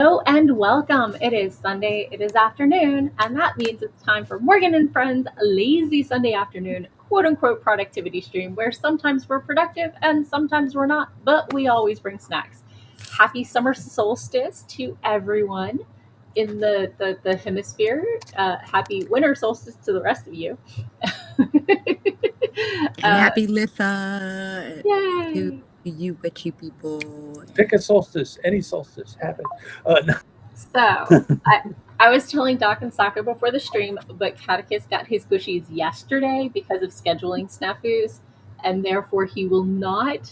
Hello and welcome. It is Sunday, it is afternoon, and that means it's time for Morgan and Friends' lazy Sunday afternoon, quote unquote, productivity stream, where sometimes we're productive and sometimes we're not, but we always bring snacks. Happy summer solstice to everyone in the hemisphere. Happy winter solstice to the rest of you. And uh, happy Litha to Yay! you witchy people. Pick a solstice, any solstice, have it. No. So I was telling Doc and Sako before the stream, but Catechus got his gushies yesterday because of scheduling snafus, and therefore he will not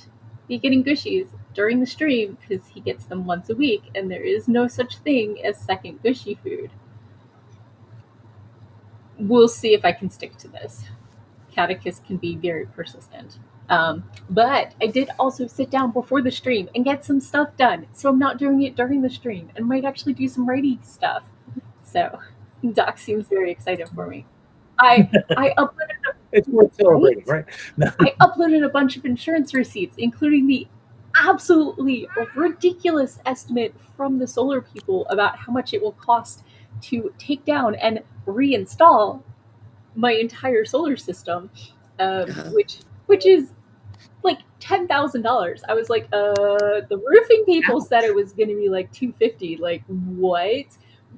be getting gushies during the stream because he gets them once a week, and there is no such thing as second gushy food. We'll see if I can stick to this. Catechus can be very persistent. But I did also sit down before the stream and get some stuff done. So I'm not doing it during the stream and might actually do some writing stuff. So Doc seems very excited for me. I uploaded It's worth celebrating, right? No. I uploaded a bunch of insurance receipts, including the absolutely ridiculous estimate from the solar people about how much it will cost to take down and reinstall my entire solar system, which is like $10,000. I was like, the roofing people said it was going to be like $250. Like, what?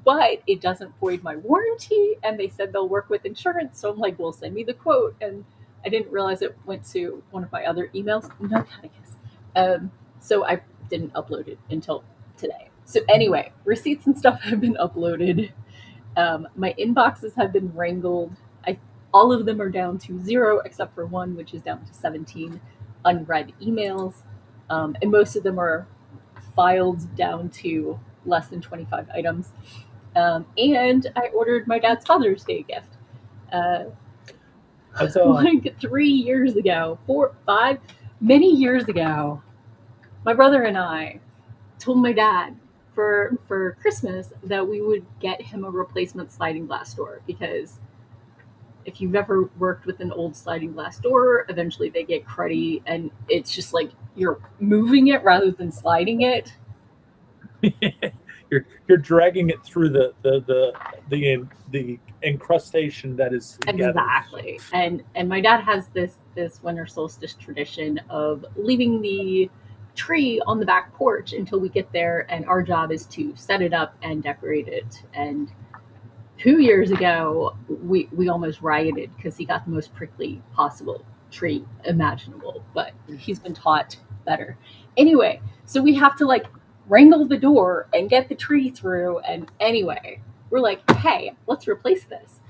But it doesn't void my warranty, and they said they'll work with insurance. So I'm like, well, send me the quote. And I didn't realize it went to one of my other emails. No, catechus. So I didn't upload it until today. So anyway, receipts and stuff have been uploaded. My inboxes have been wrangled. All of them are down to 0 except for one, which is down to 17 unread emails. And most of them are filed down to less than 25 items. And I ordered my dad's Father's Day gift. Like 3 years ago, 4, 5, many years ago, my brother and I told my dad for Christmas that we would get him a replacement sliding glass door because if you've ever worked with an old sliding glass door, eventually they get cruddy and it's just like you're moving it rather than sliding it. You're dragging it through the encrustation that is exactly. And my dad has this winter solstice tradition of leaving the tree on the back porch until we get there, and our job is to set it up and decorate it. And 2 years ago, we almost rioted because he got the most prickly possible tree imaginable, but he's been taught better. Anyway, so we have to like wrangle the door and get the tree through. And anyway, we're like, hey, let's replace this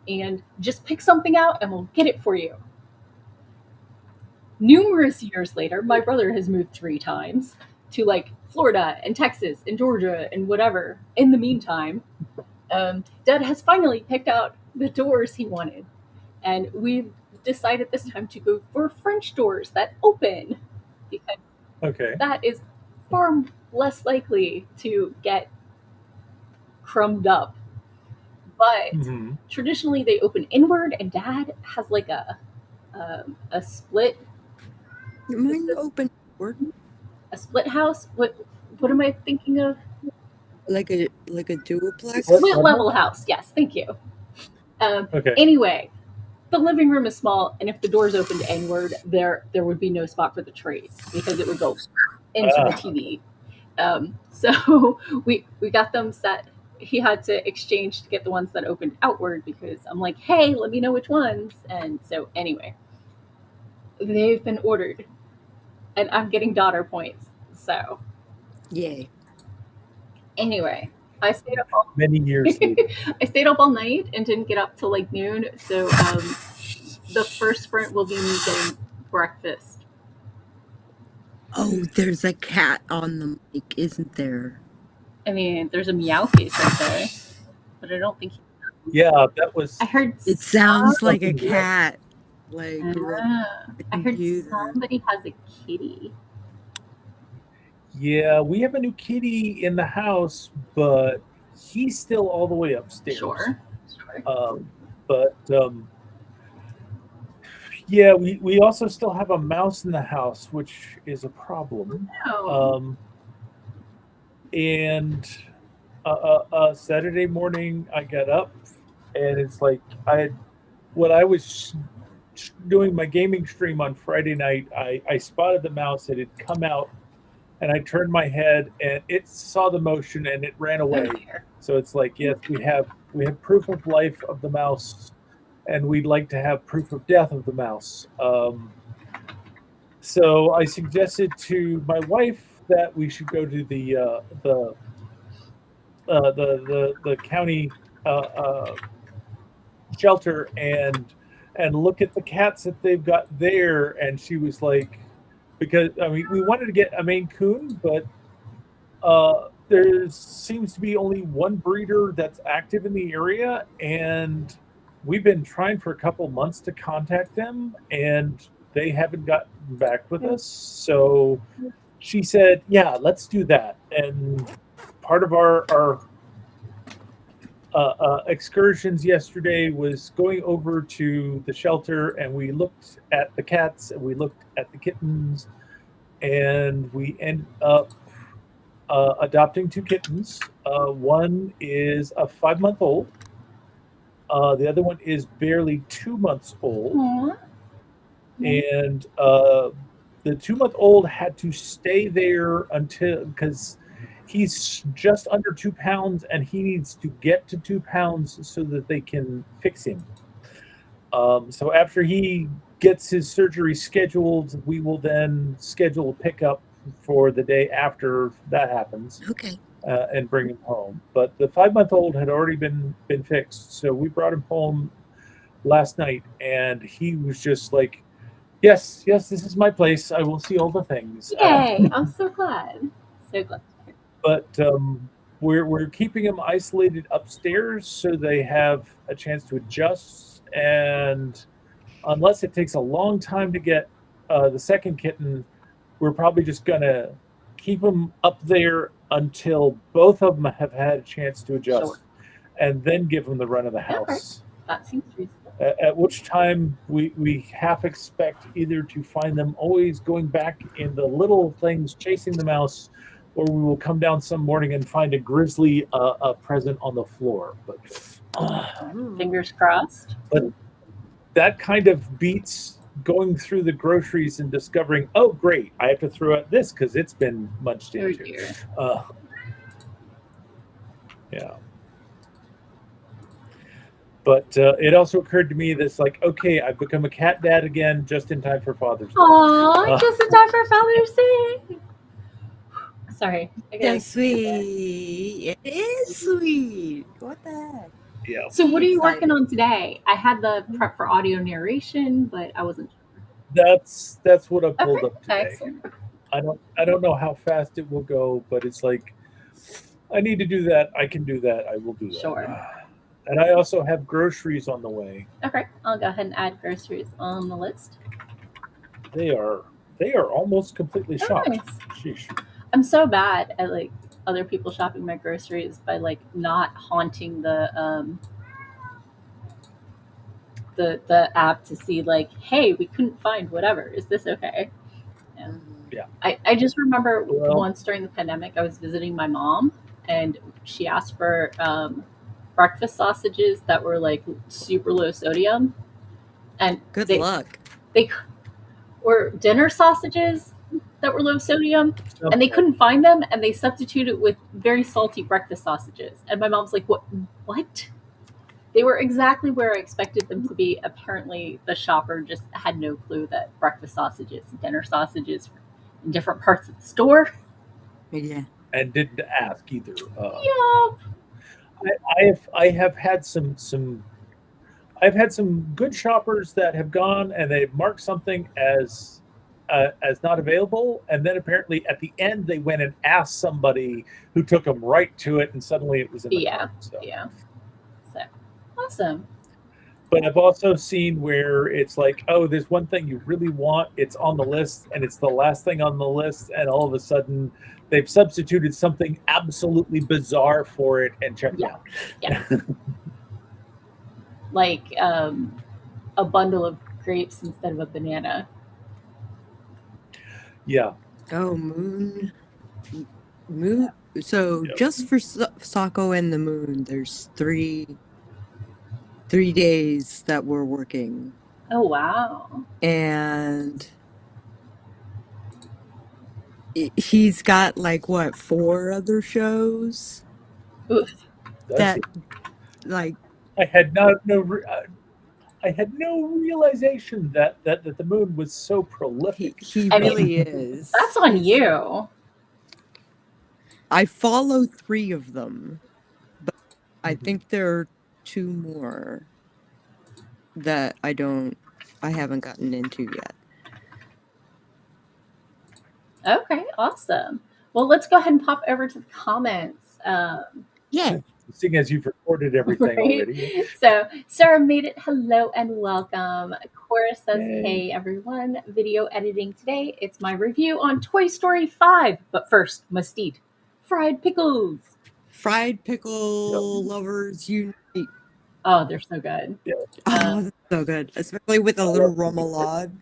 and just pick something out and we'll get it for you. Numerous years later, my brother has moved 3 times to like Florida and Texas and Georgia and whatever. In the meantime, Dad has finally picked out the doors he wanted, and we've decided this time to go for French doors that open because that is far less likely to get crumbed up. But traditionally, they open inward, and Dad has like a split. Mine open inward. A split house. What am I thinking of? Like a duplex? Split level house. Yes, thank you. Anyway, the living room is small, and if the doors opened inward, there would be no spot for the tree because it would go into the TV. So we got them set. He had to exchange to get the ones that opened outward because I'm like, hey, let me know which ones. And so anyway, they've been ordered, and I'm getting daughter points. So yay. Anyway, I stayed up all many years. I stayed up all night and didn't get up till like noon. So the first sprint will be me getting breakfast. Oh, there's a cat on the mic, isn't there? I mean, there's a meow face right there, but I don't think. Yeah, that was. I heard. It sounds like a cat. Like I heard somebody has a kitty. Yeah, we have a new kitty in the house, but he's still all the way upstairs. Sure. But yeah, we also still have a mouse in the house, which is a problem. Oh. And Saturday morning, I got up, and it's like when I was doing my gaming stream on Friday night, I spotted the mouse. It had come out, and I turned my head, and it saw the motion, and it ran Oh away. dear. So it's like, yes, we have proof of life of the mouse, and we'd like to have proof of death of the mouse. So I suggested to my wife that we should go to the county shelter and look at the cats that they've got there. And she was like, because I mean, we wanted to get a Maine Coon, but there seems to be only one breeder that's active in the area, and we've been trying for a couple months to contact them, and they haven't gotten back with us. So she said, "Yeah, let's do that." And part of our excursions yesterday was going over to the shelter, and we looked at the cats and we looked at the kittens, and we ended up adopting two kittens. One is a 5-month-old. The other one is barely 2 months old. Aww. And the 2-month-old had to stay there until, because he's just under 2 pounds and he needs to get to 2 pounds so that they can fix him. So after he gets his surgery scheduled, we will then schedule a pickup for the day after that happens. Okay. And bring him home. But the 5-month-old had already been fixed, so we brought him home last night, and he was just like, yes, this is my place. I will see all the things. Yay! I'm so glad. So glad. But we're keeping him isolated upstairs so they have a chance to adjust. And unless it takes a long time to get the second kitten, we're probably just gonna keep them up there until both of them have had a chance to adjust, Sure. and then give them the run of the house. That seems reasonable. At which time we half expect either to find them always going back in the little things chasing the mouse, or we will come down some morning and find a grizzly present on the floor. But Fingers crossed. But that kind of beats going through the groceries and discovering, oh great, I have to throw out this because it's been munched Oh into. dear. Yeah. But it also occurred to me that's like, okay, I've become a cat dad again just in time for Father's Day. Aww, just in time for Father's Day. Sorry. That's sweet. It is sweet. What the heck? Yeah. So what are you Excited. working on today? I had the prep for audio narration, but I wasn't sure. That's what I pulled Okay, up today. excellent. I don't know how fast it will go, but it's like, I need to do that. I can do that. I will do that. Sure. And I also have groceries on the way. Okay, I'll go ahead and add groceries on the list. They are almost completely shopped. Nice. Sheesh. I'm so bad at like other people shopping my groceries by like not haunting the app to see like, hey, we couldn't find whatever. Is this okay? Yeah. I just remember Well- once during the pandemic, I was visiting my mom, and she asked for breakfast sausages that were like super low sodium, and Good they, luck. They were dinner sausages that were low sodium, and they couldn't find them, and they substituted with very salty breakfast sausages. And my mom's like, what? They were exactly where I expected them to be. Apparently, the shopper just had no clue that breakfast sausages, dinner sausages in different parts of the store. Yeah. And didn't ask either. Yeah. I have had some I've had some good shoppers that have gone and they've marked something as not available, and then apparently at the end they went and asked somebody who took them right to it, and suddenly it was in the cart. So. Yeah. So awesome. But I've also seen where it's like, oh, there's one thing you really want, it's on the list, and it's the last thing on the list, and all of a sudden they've substituted something absolutely bizarre for it and checked out. Yeah. Like a bundle of grapes instead of a banana. Yeah. Oh, moon. So Yep. just for Sako and the Moon, there's three days that we're working, Oh wow. and he's got like what, four other shows Oof. Does that he? like I had not no. I had no realization that the moon was so prolific. he I mean, really is. that's on you. I follow three of them, but I Mhm. think there are two more that I haven't gotten into yet. Okay, awesome. Well, let's go ahead and pop over to the comments. Yeah. Seeing as you've recorded everything Right? already. So Sarah made it. Hello and welcome. Cora says, Yay. hey everyone, video editing today. It's my review on Toy Story 5. But first, must eat fried pickles. Fried Yep. pickle lovers unite. Oh, they're so good. Yeah. Uh, Oh, that's so good. Especially with a I little love- remoulade.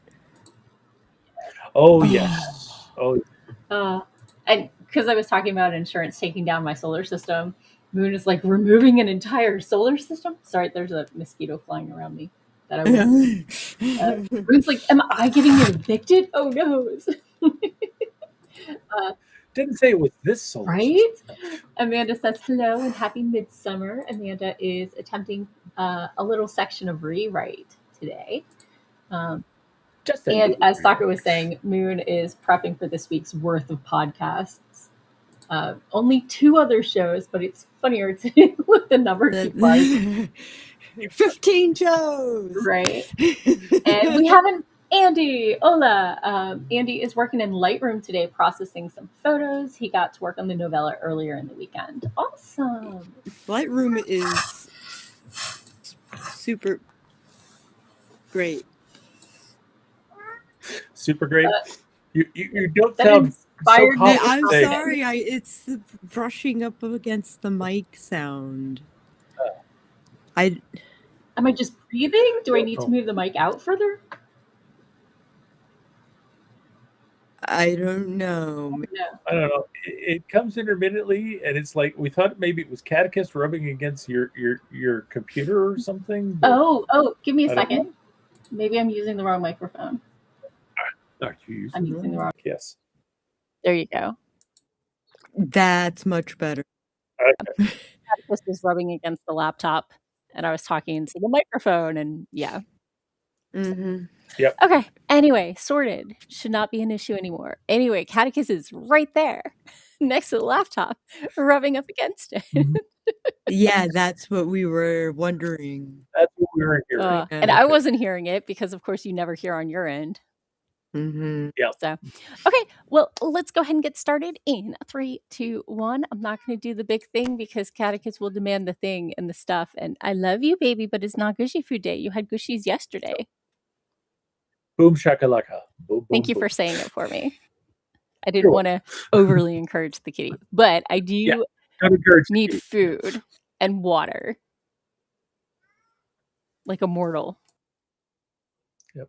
Oh Oh, yes. Oh uh, and because I was talking about insurance taking down my solar system, Moon is like removing an entire solar system. Sorry, there's a mosquito flying around me that I will. Moon's like, am I getting evicted? Oh no. didn't say it was this solar Right? system. Amanda says hello and happy midsummer. Amanda is attempting a little section of rewrite today. Um, Just a and little as Sako was rewrite. saying, Moon is prepping for this week's worth of podcasts. Only two other shows, but it's funnier to with the number keep rising, that 15 shows. right? And we have an Andy. Hola. Andy is working in Lightroom today, processing some photos. He got to work on the novella earlier in the weekend. Awesome. Lightroom is super great. Super great. You don't That sound so inspired me with I'm confident. confidence. sorry, it's the brushing up against the mic sound. I Am I just breathing? Do I need to Oh, move the mic out further? I don't know. No. I don't know. It comes intermittently, and it's like we thought maybe it was Catechist rubbing against your computer or something. But Oh, give me a I don't know. second. Maybe I'm using the wrong microphone. Are you I'm using the using the wrong? wrong. Yes. There you go. That's much better. This is rubbing against the laptop, and I was talking into the microphone, and yeah. Mm-hmm. Yep. Okay. Anyway, sorted. Should not be an issue anymore. Anyway, Catechus is right there next to the laptop, rubbing up against it. Mhm. Yeah, that's what we were wondering. That's what we were hearing. And I Okay. wasn't hearing it because, of course, you never hear on your end. Mm-hmm. Yep. So, okay, well, let's go ahead and get started in 3, 2, 1. I'm not going to do the big thing because Catechus will demand the thing and the stuff. And I love you, baby, but it's not Gushy Food Day. You had Gushies yesterday. Boom shakalaka. Boom Thank boom you boom. for saying it for me. I didn't You're want to overly encourage the kitty, but I Yeah. do Don't encourage the need kitty. food and water like a mortal. Yep.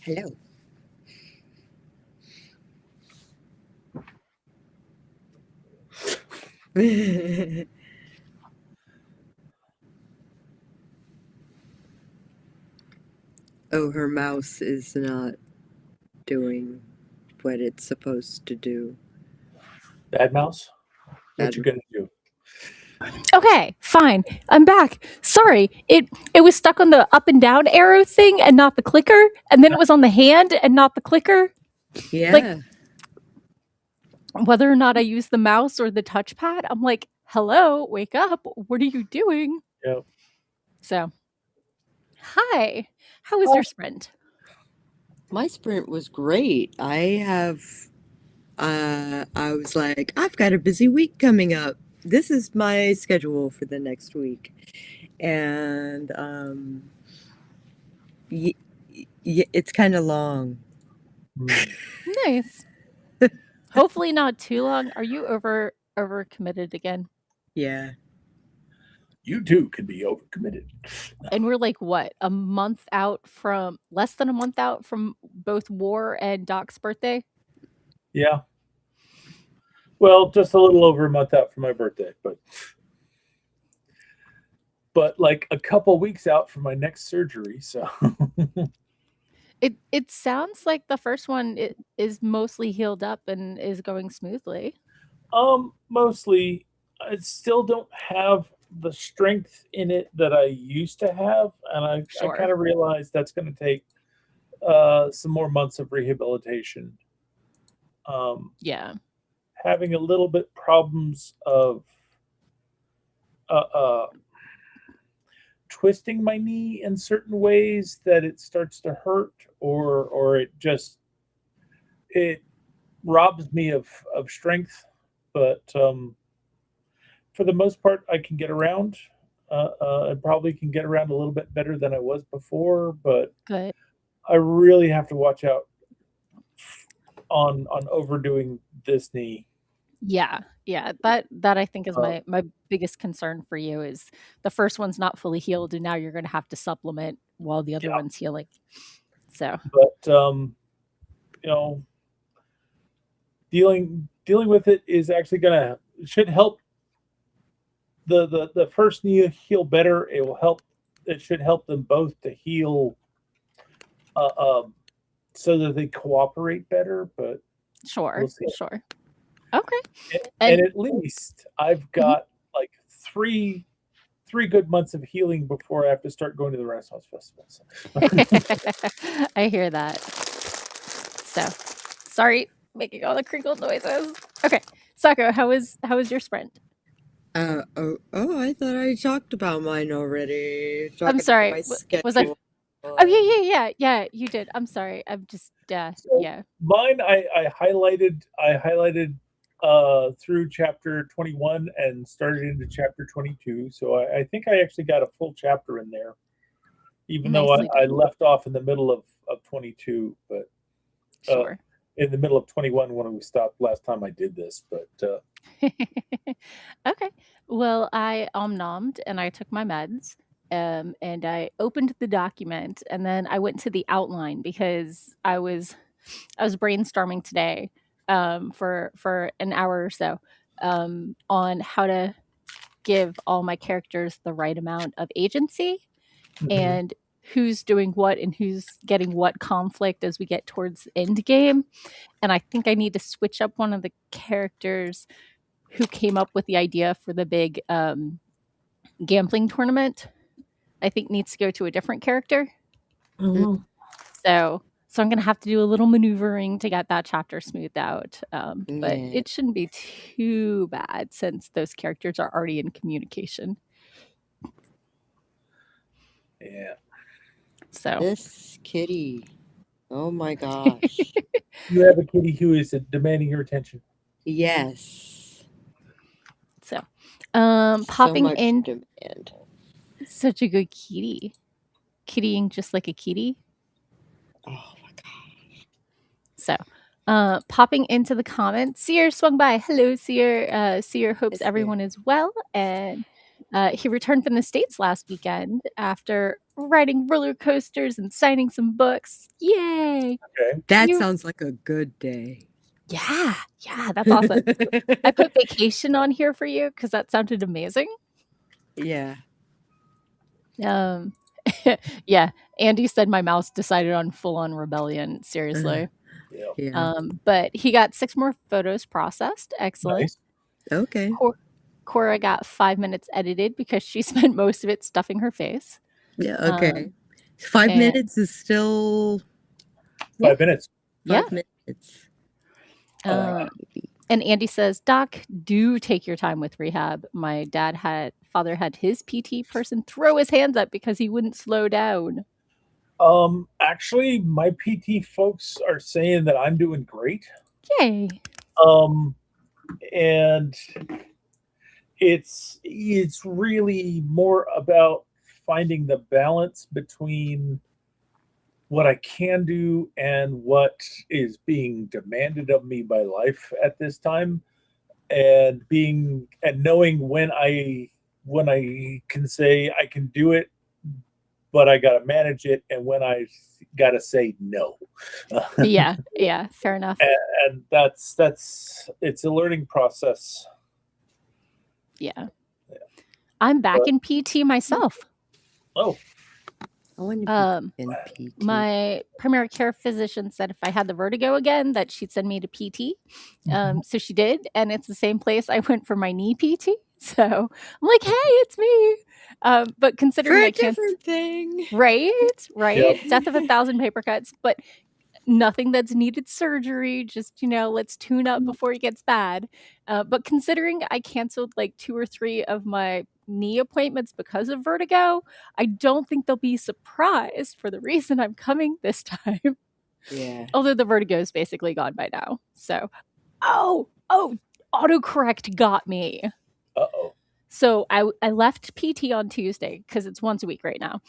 Hello. Oh, her mouse is not doing what it's supposed to do. Bad mouse? What Bad you gonna do? Okay, fine. I'm back. Sorry. It was stuck on the up and down arrow thing and not the clicker, and then it was on the hand and not the clicker. Yeah. Like, whether or not I use the mouse or the touchpad, I'm like, hello, wake up. What are you doing? Yeah. So, hi. How was Oh. your sprint? My sprint was great. I was like, I've got a busy week coming up. This is my schedule for the next week. And it's kind of long. Nice. Hopefully not too long. Are you over committed again? Yeah. You too could be overcommitted. And we're like what, less than a month out from both War and Doc's birthday? Yeah. Well, just a little over a month out from my birthday, but like a couple weeks out from my next surgery. So It sounds like the first one is mostly healed up and is going smoothly. mostly I still don't have the strength in it that I used to have, and I Sure. kind of realized that's going to take some more months of rehabilitation. Yeah. Having a little bit problems of twisting my knee in certain ways that it starts to hurt, or it robs me of strength. But for the most part, I can get around. I probably can get around a little bit better than I was before, but Good. I really have to watch out on overdoing this knee. Yeah. That I think is my biggest concern for you is the first one's not fully healed, and now you're going to have to supplement while the other Yeah. one's healing. So, But you know, dealing with it is actually should help the first knee heal better. It should help them both to heal so that they cooperate better, but sure. we'll see. Sure. Okay. And at least I've got like three good months of healing before I have to start going to the Renaissance festivals. I hear that. So, sorry, making all the crinkle noises. Okay, Sako, how was your sprint? I thought I talked about mine already. I'm sorry. My Was I? schedule. Oh yeah. You did. I'm sorry. I'm just So yeah. mine, I highlighted through chapter 21 and started into chapter 22. So I think I actually got a full chapter in there, even though I left off in the middle of 22, but Sure. in the middle of 21 when we stopped last time I did this. But Okay. Well, I omnommed and I took my meds. And I opened the document and then I went to the outline because I was brainstorming today for an hour or so on how to give all my characters the right amount of agency and who's doing what and who's getting what conflict as we get towards the end game. And I think I need to switch up one of the characters who came up with the idea for the big gambling tournament. I think needs to go to a different character. So I'm going to have to do a little maneuvering to get that chapter smoothed out. But it shouldn't be too bad since those characters are already in communication. Yeah. So this kitty. Oh my gosh. You have a kitty who is demanding your attention. Yes. So popping so much in demand. Such a good kitty. Kittying just like a kitty. Oh my gosh. So popping into the comments. Seer swung by. Hello, Seer. Seer hopes everyone is well. And He returned from the States last weekend after riding roller coasters and signing some books. Yay! Okay. That You- sounds like a good day. Yeah, that's awesome. I put vacation on here for you because that sounded amazing. Yeah. Yeah, Andy said my mouse decided on full-on rebellion. Seriously. Yeah. Yeah. But he got 6 more photos processed. Excellent. Nice. Okay. Cora got 5 minutes edited because she spent most of it stuffing her face. Yeah. Okay. 5 and- minutes is still 5 minutes. 5 minutes. And Andy says, Doc, do take your time with rehab. My father had his PT person throw his hands up because he wouldn't slow down. Actually, my PT folks are saying that I'm doing great. Yay. And it's really more about finding the balance between what I can do and what is being demanded of me by life at this time, and knowing when I can say I can do it, but I got to manage it, and when I got to say no. Yeah, fair enough. And that's it's a learning process. Yeah. I'm back in PT myself. Oh, I want to be in PT. My primary care physician said if I had the vertigo again, that she'd send me to PT. So she did, and it's the same place I went for my knee PT. So I'm like, hey, it's me. But considering For a I can't, different thing, right, Yep. death of 1,000 paper cuts, but nothing that's needed surgery. Just let's tune up before it gets bad. But considering I canceled like 2 or 3 of my knee appointments because of vertigo, I don't think they'll be surprised for the reason I'm coming this time. Yeah. Although the vertigo is basically gone by now. So, autocorrect got me. Uh-oh. So I left PT on Tuesday because it's once a week right now.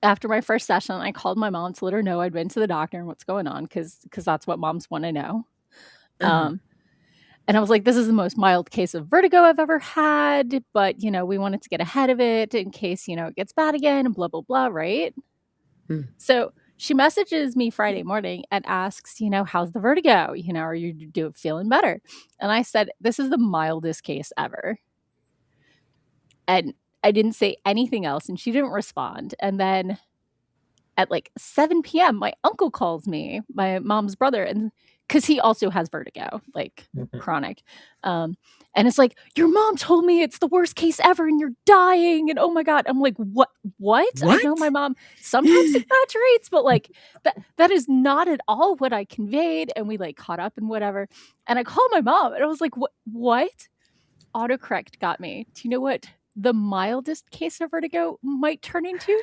After my first session, I called my mom to let her know I'd been to the doctor and what's going on because that's what moms want to know. And I was like, this is the most mild case of vertigo I've ever had, but, we wanted to get ahead of it in case, it gets bad again and blah, blah, blah, right? So she messages me Friday morning and asks, how's the vertigo? Are you feeling better? And I said, this is the mildest case ever. And I didn't say anything else, and she didn't respond. And then at like 7 p.m., my uncle calls me, my mom's brother, and because he also has vertigo, like chronic. And it's like, your mom told me it's the worst case ever and you're dying. And oh my God. I'm like, what? I know my mom sometimes exaggerates, but like that is not at all what I conveyed. And we like caught up and whatever. And I called my mom and I was like, what? Autocorrect got me. Do you know what the mildest case of vertigo might turn into?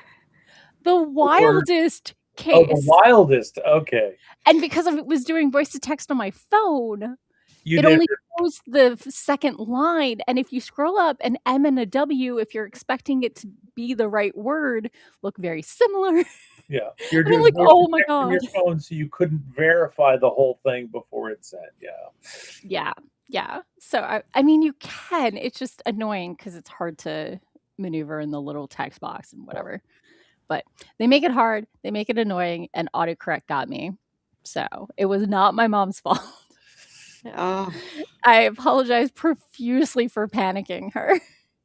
The wildest case. Oh, the wildest. Okay. And because I was doing voice to text on my phone, It only shows the second line. And if you scroll up, an M and a W, if you're expecting it to be the right word, look very similar. Yeah. You're doing like, oh my God. Your phone, so you couldn't verify the whole thing before it sent. Yeah. Yeah. So, I mean, you can. It's just annoying because it's hard to maneuver in the little text box and whatever. But they make it hard, they make it annoying, and autocorrect got me. So it was not my mom's fault. Oh. I apologize profusely for panicking her.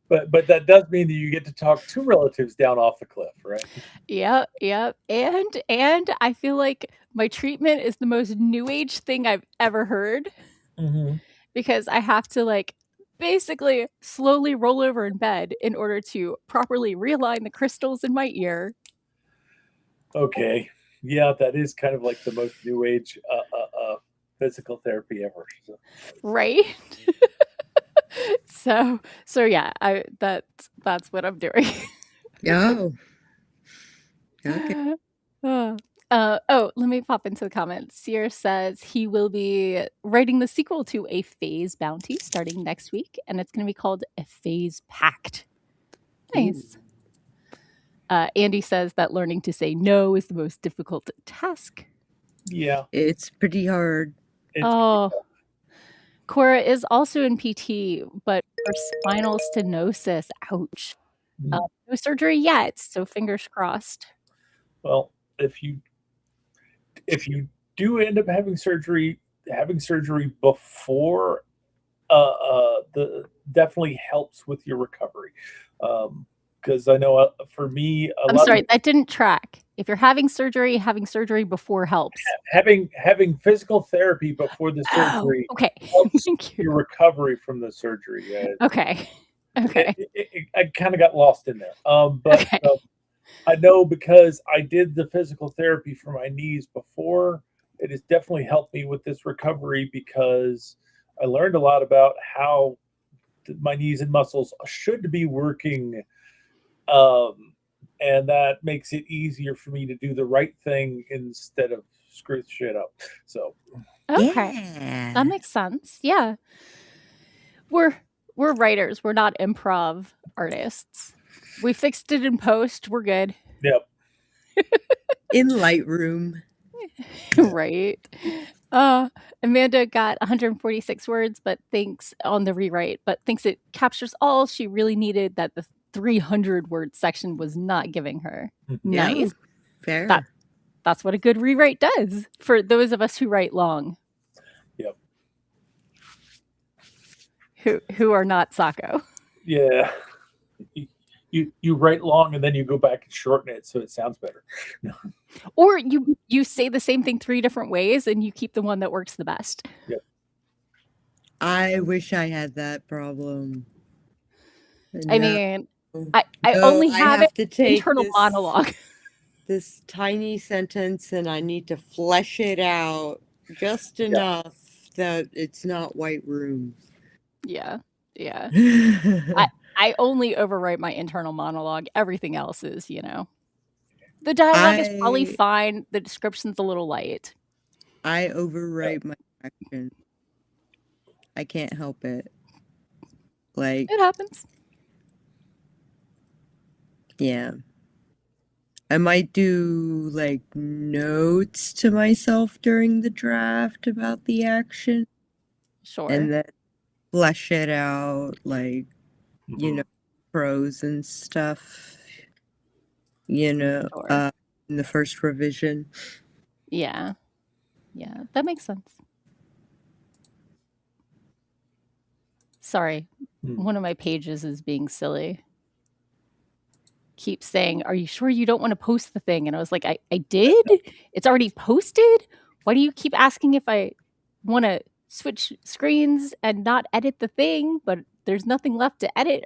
But that does mean that you get to talk 2 relatives down off the cliff, right? Yep. And I feel like my treatment is the most new age thing I've ever heard. Because I have to like basically slowly roll over in bed in order to properly realign the crystals in my ear. Okay. Yeah, that is kind of like the most new age physical therapy ever. So. Right? so yeah, that's what I'm doing. Oh. Okay. Let me pop into the comments. Sear says he will be writing the sequel to A Phase Bounty starting next week, and it's going to be called A Phase Pact. Nice. Andy says that learning to say no is the most difficult task. Yeah. It's pretty hard. Cora is also in PT, but for spinal stenosis. Ouch. Mm. No surgery yet, so fingers crossed. Well, if you do end up having surgery before the definitely helps with your recovery. Because I know for me, I'm sorry, that didn't track. If you're having surgery before helps. having physical therapy before the surgery okay. helps Thank you. your recovery from the surgery. Okay. Okay. I kind of got lost in there. But Okay. I know because I did the physical therapy for my knees before, it has definitely helped me with this recovery because I learned a lot about how my knees and muscles should be working. And that makes it easier for me to do the right thing instead of screw shit up. So, Okay. Yeah. That makes sense. Yeah. We're writers. We're not improv artists. We fixed it in post. We're good. yep. In Lightroom. Right. Amanda got 146 words, but thinks on the rewrite, but thinks it captures all she really needed that the 300 word section was not giving her. Yeah, Nice. fair. That's what a good rewrite does for those of us who write long. Yep. Who are not Sako. Yeah. You write long and then you go back and shorten it so it sounds better. Or you say the same thing 3 different ways and you keep the one that works the best. Yep. I wish I had that problem. I mean, I only have to an take internal monologue. this tiny sentence and I need to flesh it out just enough that it's not white room. Yeah. Yeah. I only overwrite my internal monologue. Everything else is, the dialogue is probably fine. The description's a little light. I overwrite my action. I can't help it. Like, It happens. yeah. I might do like notes to myself during the draft about the action. Sure. And then flesh it out, like, prose and stuff, Sure. in the first revision. Yeah. Yeah, that makes sense. Sorry. One of my pages is being silly. Keeps saying, "Are you sure you don't want to post the thing?" And I was like, I did? It's already posted? Why do you keep asking if I want to switch screens and not edit the thing, but there's nothing left to edit?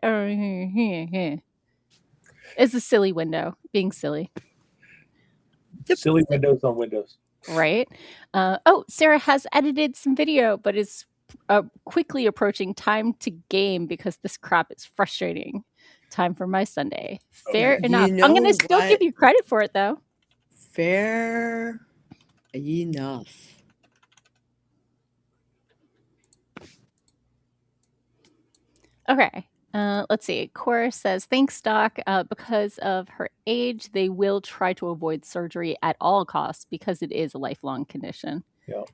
It's a silly window, being silly. Silly windows on Windows. Right. Sarah has edited some video, but is quickly approaching time to game because this crap is frustrating. Time for my Sunday. Fair enough. I'm going to still give you credit for it, though. Fair enough. Okay. Let's see. Cora says, thanks, Doc. Because of her age, they will try to avoid surgery at all costs because it is a lifelong condition. Yeah.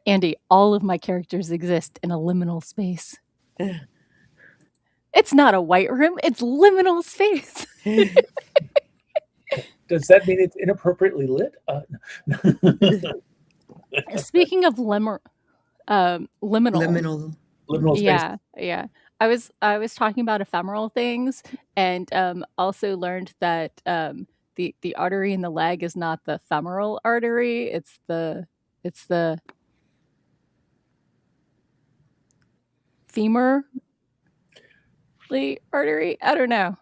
Andy, all of my characters exist in a liminal space. It's not a white room. It's liminal space. Does that mean it's inappropriately lit? Speaking of liminal. Liminal space. Yeah. I was talking about ephemeral things, and also learned that the artery in the leg is not the femoral artery. It's the femur artery. I don't know.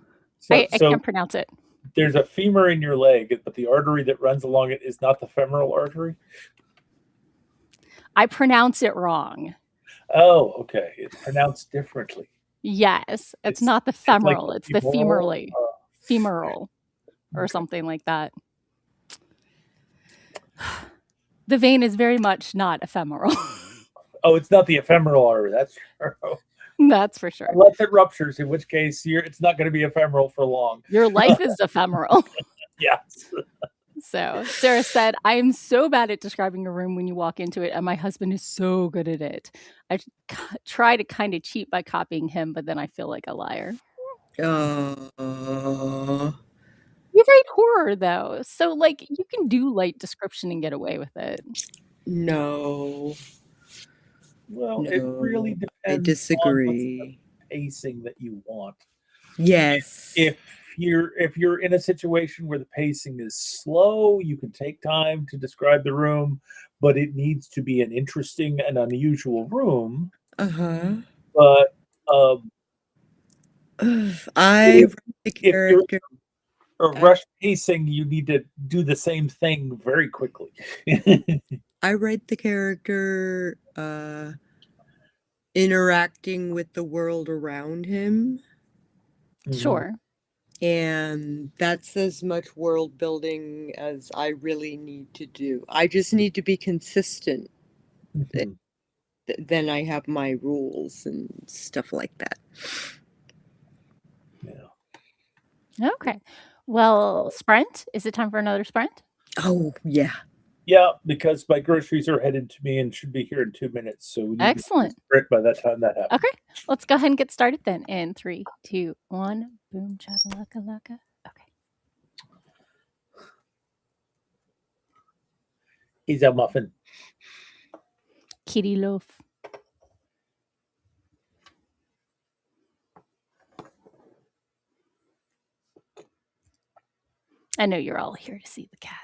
I can't pronounce it. There's a femur in your leg, but the artery that runs along it is not the femoral artery? I pronounce it wrong. Oh, okay. It's pronounced differently. Yes. It's not the femoral. It's the femoral or something like that. The vein is very much not ephemeral. Oh, it's not the ephemeral artery. That's true. That's for sure. Unless it ruptures, in which case it's not going to be ephemeral for long. Your life is ephemeral. Yes. So Sarah said, I am so bad at describing a room when you walk into it, and my husband is so good at it. I try to kind of cheat by copying him, but then I feel like a liar. You write horror, though, so, like, you can do light description and get away with it. No. Well, it really No. I depends on what's the disagree. pacing that you want. Yes. If you're in a situation where the pacing is slow, you can take time to describe the room, but it needs to be an interesting and unusual room. Uh-huh. But I if write the if you're character. a I, rush pacing, you need to do the same thing very quickly. I write the character interacting with the world around him. Sure. And that's as much world building as I really need to do. I just need to be consistent. Mhm. Then I have my rules and stuff like that. Yeah. Okay. Well, sprint. Is it time for another sprint? Oh, yeah. Yeah, because my groceries are headed to me and should be here in 2 minutes, so we need to Excellent. sprint by that time that happens. Okay. Let's go ahead and get started then. In 3, 2, 1. Boom, chakalaka laka. Okay. He's a muffin. Kitty loaf. I know you're all here to see the cat.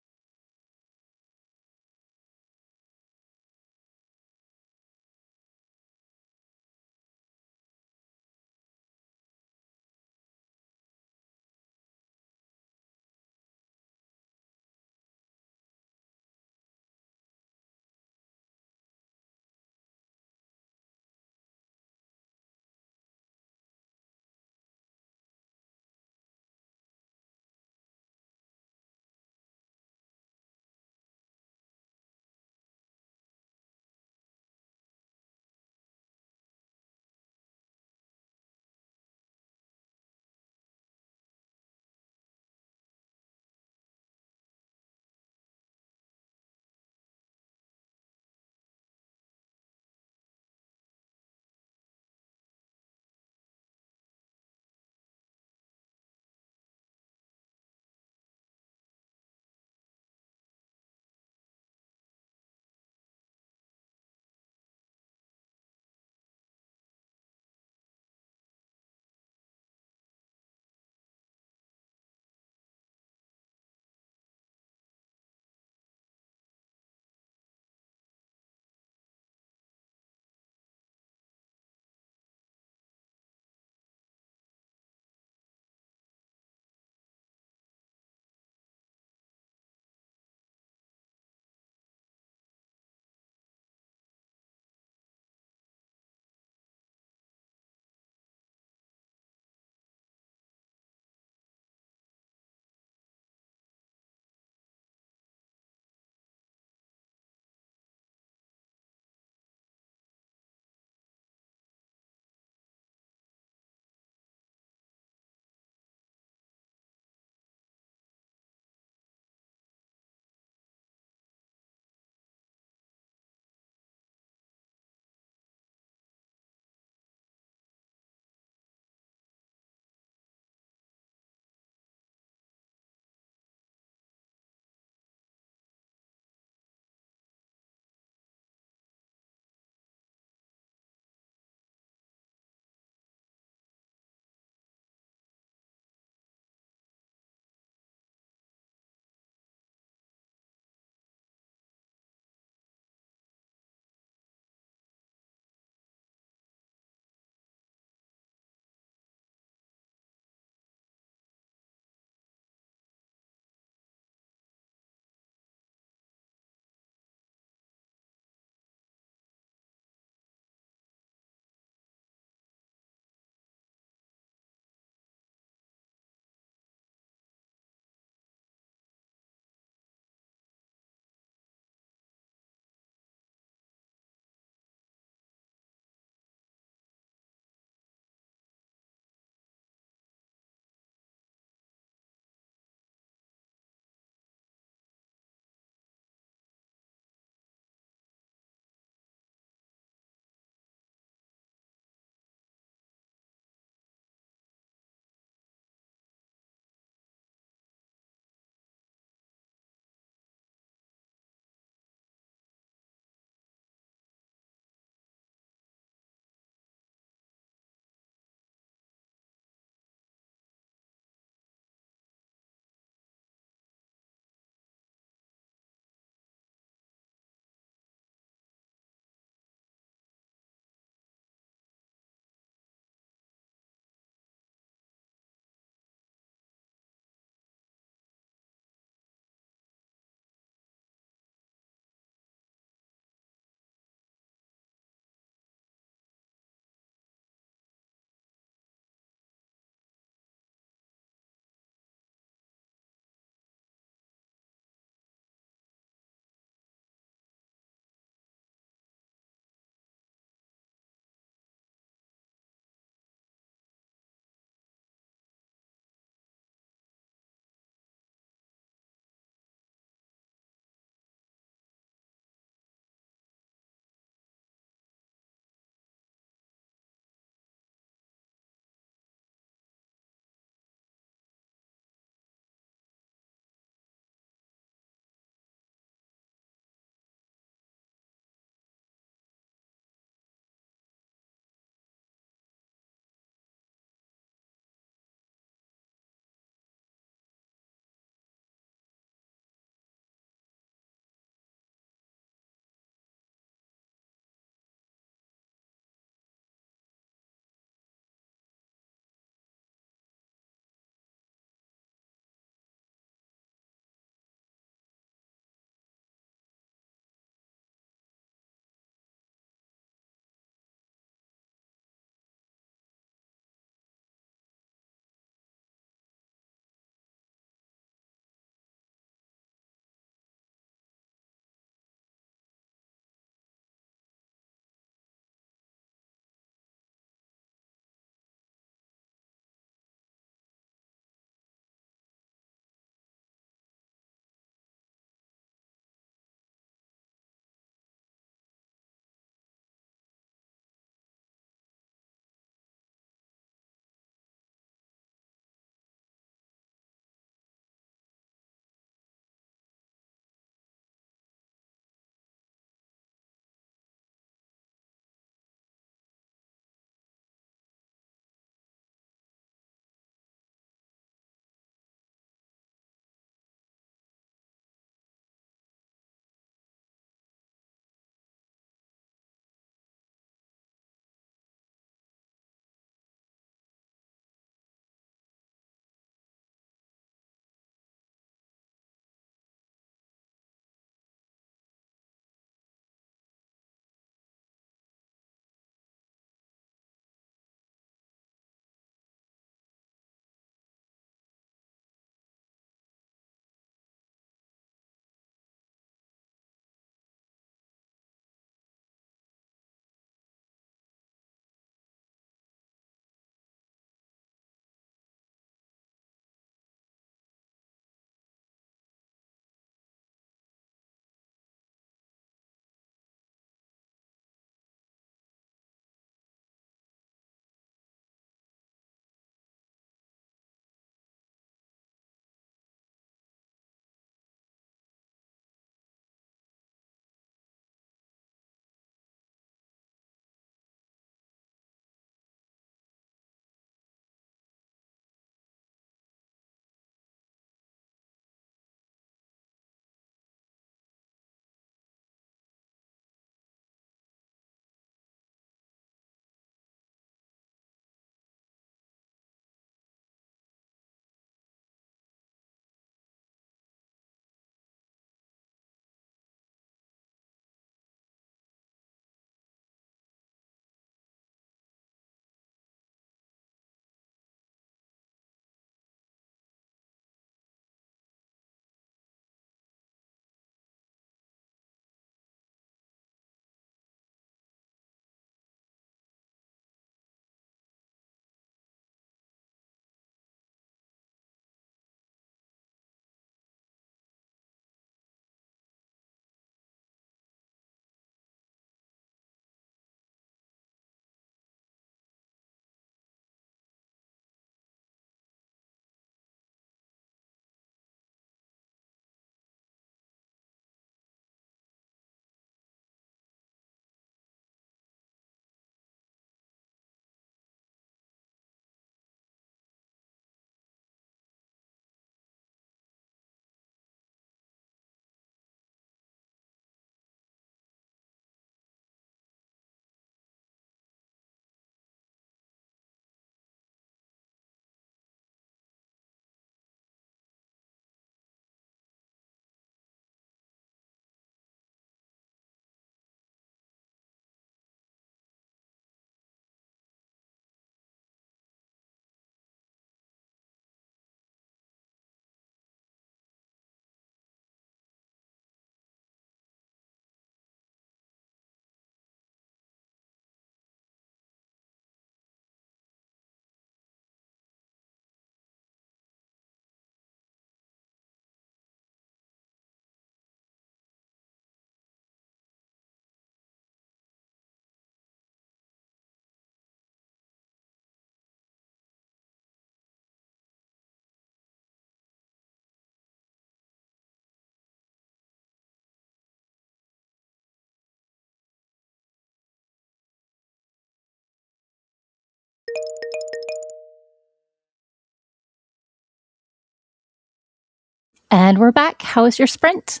And we're back. How was your sprint?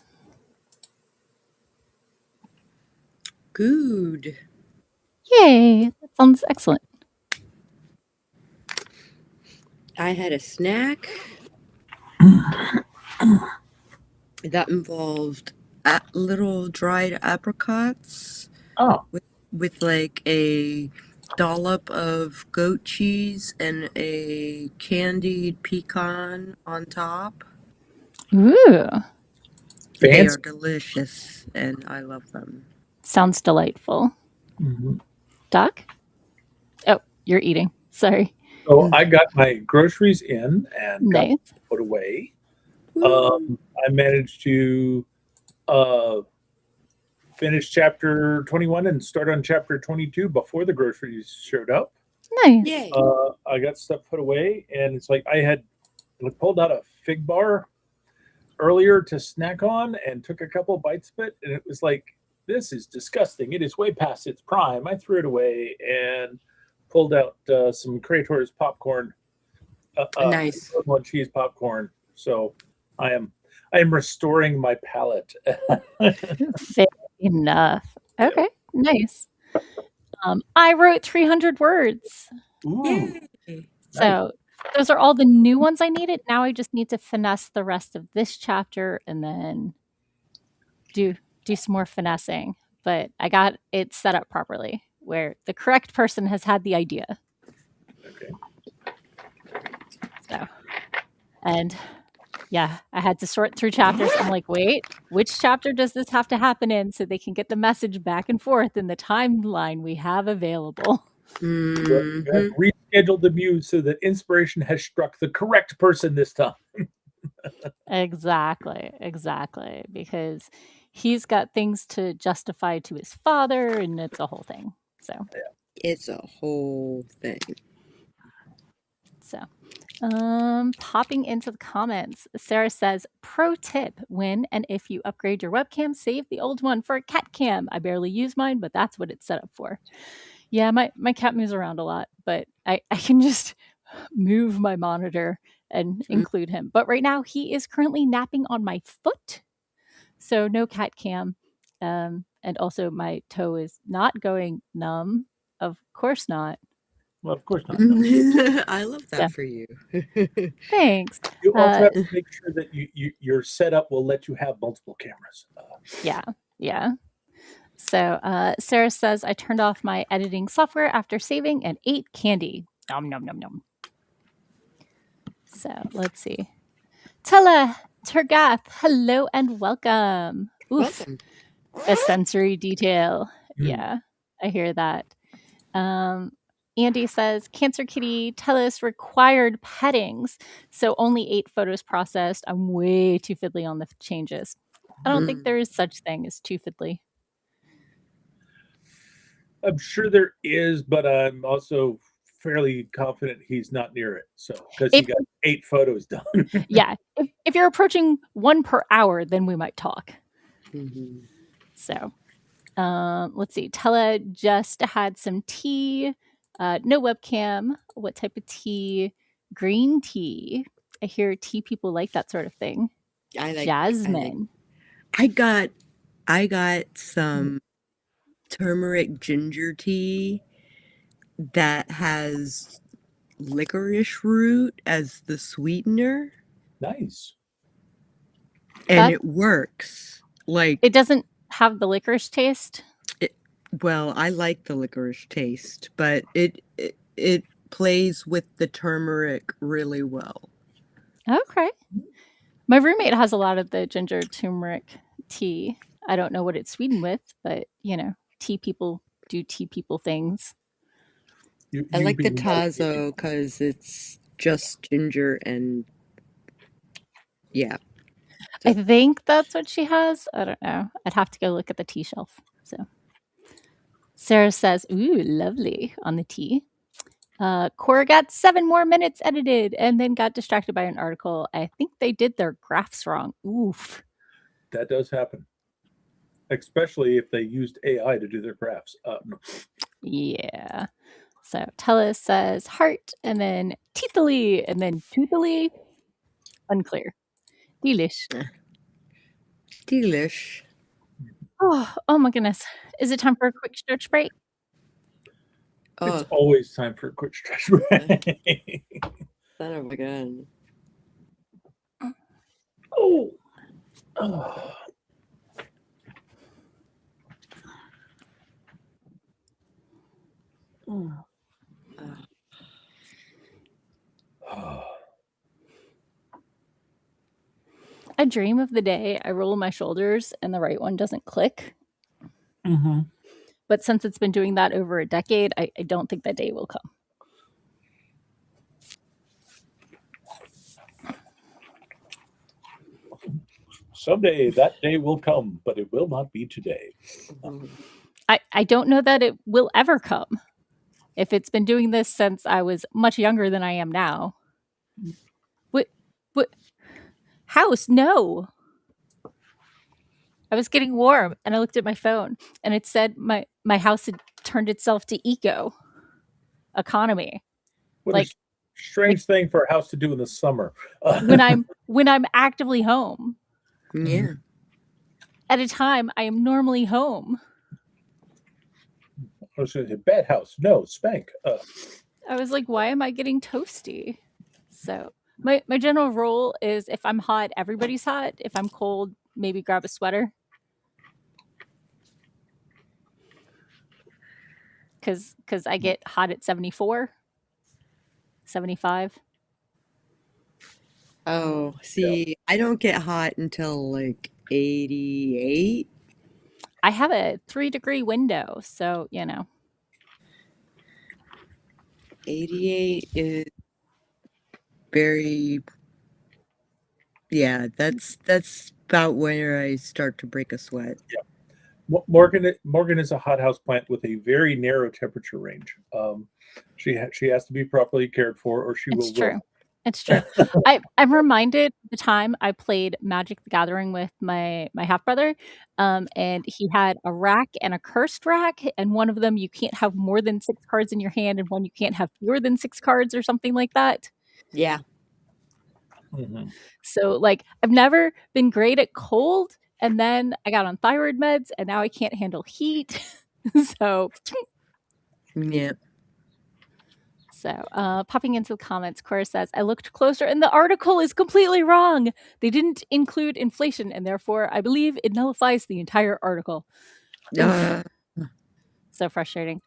Good. Yay! That sounds excellent. I had a snack that involved little dried apricots Oh, with like a dollop of goat cheese and a candied pecan on top. Ooh, They are fancy. delicious and I love them. sounds delightful. Mhm. Doc? Oh, you're eating. Sorry. So I got my groceries in and got Nice. put away. Woo. I managed to uh, finish chapter 21 and start on chapter 22 before the groceries showed up. Nice. Yay. I got stuff put away, and it's like I had pulled out a fig bar earlier to snack on and took a couple bites of it, and it was like, this is disgusting. It is way past its prime. I threw it away and pulled out some Creator's popcorn, Nice. one cheese popcorn. So I am restoring my palate. Fair enough. Okay, nice. I wrote 300 words. Ooh, Yay. nice. So those are all the new ones I needed. Now I just need to finesse the rest of this chapter and then do some more finessing. But I got it set up properly where the correct person has had the idea. Okay. So, and yeah, I had to sort through chapters. I'm like, wait, which chapter does this have to happen in so they can get the message back and forth in the timeline we have available? You have Mm-hmm. rescheduled the muse so that inspiration has struck the correct person this time. Exactly. Because he's got things to justify to his father, and it's a whole thing. It's a whole thing. So, popping into the comments, Sarah says, pro tip, when and if you upgrade your webcam, save the old one for a cat cam. I barely use mine, but that's what it's set up for. Yeah, my cat moves around a lot, but I can just move my monitor and include him. But right now he is currently napping on my foot. So no cat cam. And also my toe is not going numb. Of course not. Well, of course not. No. I love Yeah. that for you. Thanks. You also have to make sure that your setup will let you have multiple cameras. Yeah. So Sarah says, I turned off my editing software after saving and ate candy. Nom, nom, nom, nom. So let's see. Tella Turgath, hello and welcome. Oof. Welcome. A sensory detail. Mm. Yeah, I hear that. Andy says, Cancer Kitty, tell us required pettings. So only 8 photos processed. I'm way too fiddly on the changes. I don't think there is such thing as too fiddly. I'm sure there is, but I'm also fairly confident he's not near it. So because he got 8 photos done. Yeah, if you're approaching 1 per hour, then we might talk. Mm-hmm. So let's see. Tella just had some tea. No webcam. What type of tea? Green tea. I hear tea people like that sort of thing. I like Jasmine. I got some turmeric ginger tea that has licorice root as the sweetener, Nice. and it works. Like it doesn't have the licorice taste. Well, I like the licorice taste, but it plays with the turmeric really well. Okay. My roommate has a lot of the ginger turmeric tea. I don't know what it's sweetened with, but tea people do tea people things. I like the Tazo because it's just ginger and yeah. I think that's what she has. I don't know. I'd have to go look at the tea shelf. So Sarah says, ooh, lovely on the tea. Cora got 7 more minutes edited and then got distracted by an article. I think they did their graphs wrong. Oof. That does happen. Especially if they used AI to do their graphs. No. Yeah. So Tella says heart and then teethily and then toothily. Unclear. Delish. Delish. Oh my goodness. Is it time for a quick stretch break? It's Oh, always time for a quick stretch break. son of a gun. Oh. I dream of the day I roll my shoulders and the right one doesn't click. Mm-hmm. But since it's been doing that over a decade, I don't think that day will come. Someday that day will come, but it will not be today. I don't know that it will ever come. If it's been doing this since I was much younger than I am now. What? House? No. I was getting warm and I looked at my phone and it said my house had turned itself to economy. What Like, a strange thing for a house to do in the summer. when I'm actively home. Yeah. At a time I am normally home. I was going to say, bad house. No, spank. I was like, why am I getting toasty? So my general rule is if I'm hot, everybody's hot. If I'm cold, maybe grab a sweater. Because I get hot at 74, 75. Oh, see, I don't get hot until like 88. I have a 3-degree window, so 88 is very, yeah, that's about where I start to break a sweat. Yeah. Morgan is a hothouse plant with a very narrow temperature range. She has to be properly cared for, or she will true. wilt. It's true. I'm reminded the time I played Magic the Gathering with my half brother, and he had a rack and a cursed rack, and one of them you can't have more than 6 cards in your hand, and one you can't have fewer than 6 cards or something like that. Yeah. Mm-hmm. So like I've never been great at cold, and then I got on thyroid meds, and now I can't handle heat. So Yeah. So, popping into the comments, Cora says, I looked closer and the article is completely wrong. They didn't include inflation, and therefore I believe it nullifies the entire article. So frustrating.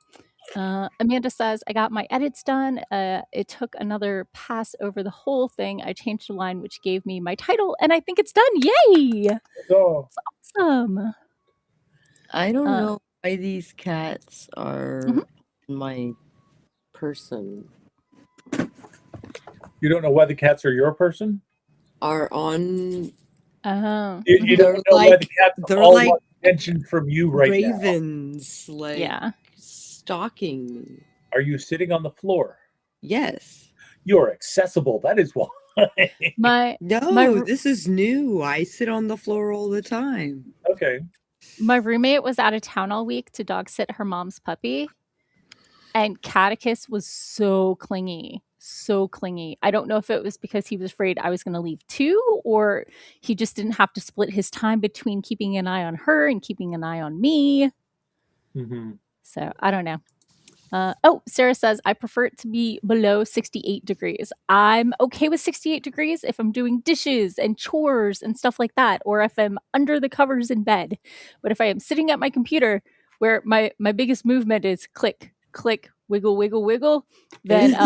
Amanda says, I got my edits done. It took another pass over the whole thing. I changed the line, which gave me my title, and I think it's done. Yay! So, It's awesome. I don't know why these cats are my person. you don't know why the cats are your person? Are on You don't know why the cats all want attention from you right now. ravens, stalking me. Are you sitting on the floor? Yes. You're accessible. That is why. This is new. I sit on the floor all the time. Okay. My roommate was out of town all week to dog sit her mom's puppy, and Catechus was so clingy. So clingy. I don't know if it was because he was afraid I was going to leave too, or he just didn't have to split his time between keeping an eye on her and keeping an eye on me. Mm-hmm. So I don't know. Sarah says, I prefer it to be below 68 degrees. I'm okay with 68 degrees if I'm doing dishes and chores and stuff like that, or if I'm under the covers in bed. But if I am sitting at my computer where my biggest movement is click, click, wiggle, wiggle, wiggle, then then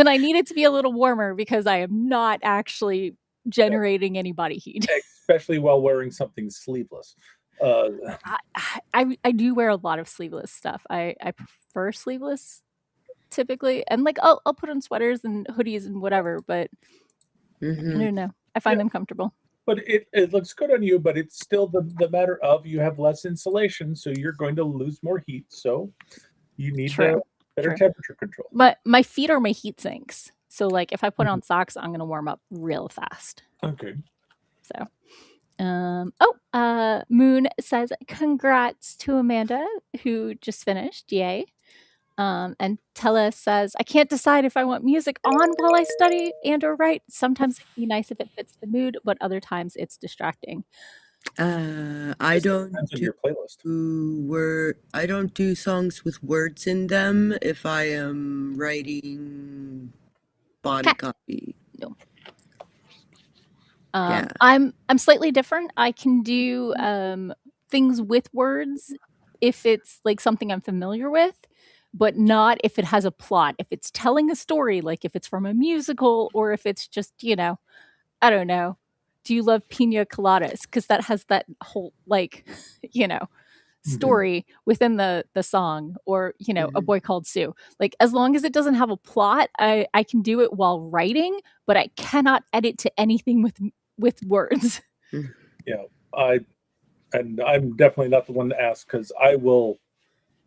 I need it to be a little warmer because I am not actually generating any body heat. Especially while wearing something sleeveless. I do wear a lot of sleeveless stuff. I prefer sleeveless typically, and like I'll put on sweaters and hoodies and whatever, but I don't know. I find them comfortable. But it looks good on you, but it's still the matter of you have less insulation, so you're going to lose more heat. So you need better temperature control. My feet are my heat sinks. So like if I put on socks, I'm gonna warm up real fast. Okay. So Moon says congrats to Amanda who just finished. Yay. And Tella says, I can't decide if I want music on while I study and or write. Sometimes it'd be nice if it fits the mood, but other times it's distracting. I don't Depends on do your playlist. I don't do songs with words in them if I am writing body Cat. copy. No. Yeah. I'm slightly different. I can do things with words if it's like something I'm familiar with, but not if it has a plot. If it's telling a story, like if it's from a musical or if it's just, I don't know. Do you love pina coladas? Because that has that whole like, story within the song, or a boy called Sue. Like, as long as it doesn't have a plot, I can do it while writing, but I cannot edit to anything with words. Yeah, I'm definitely not the one to ask, because I will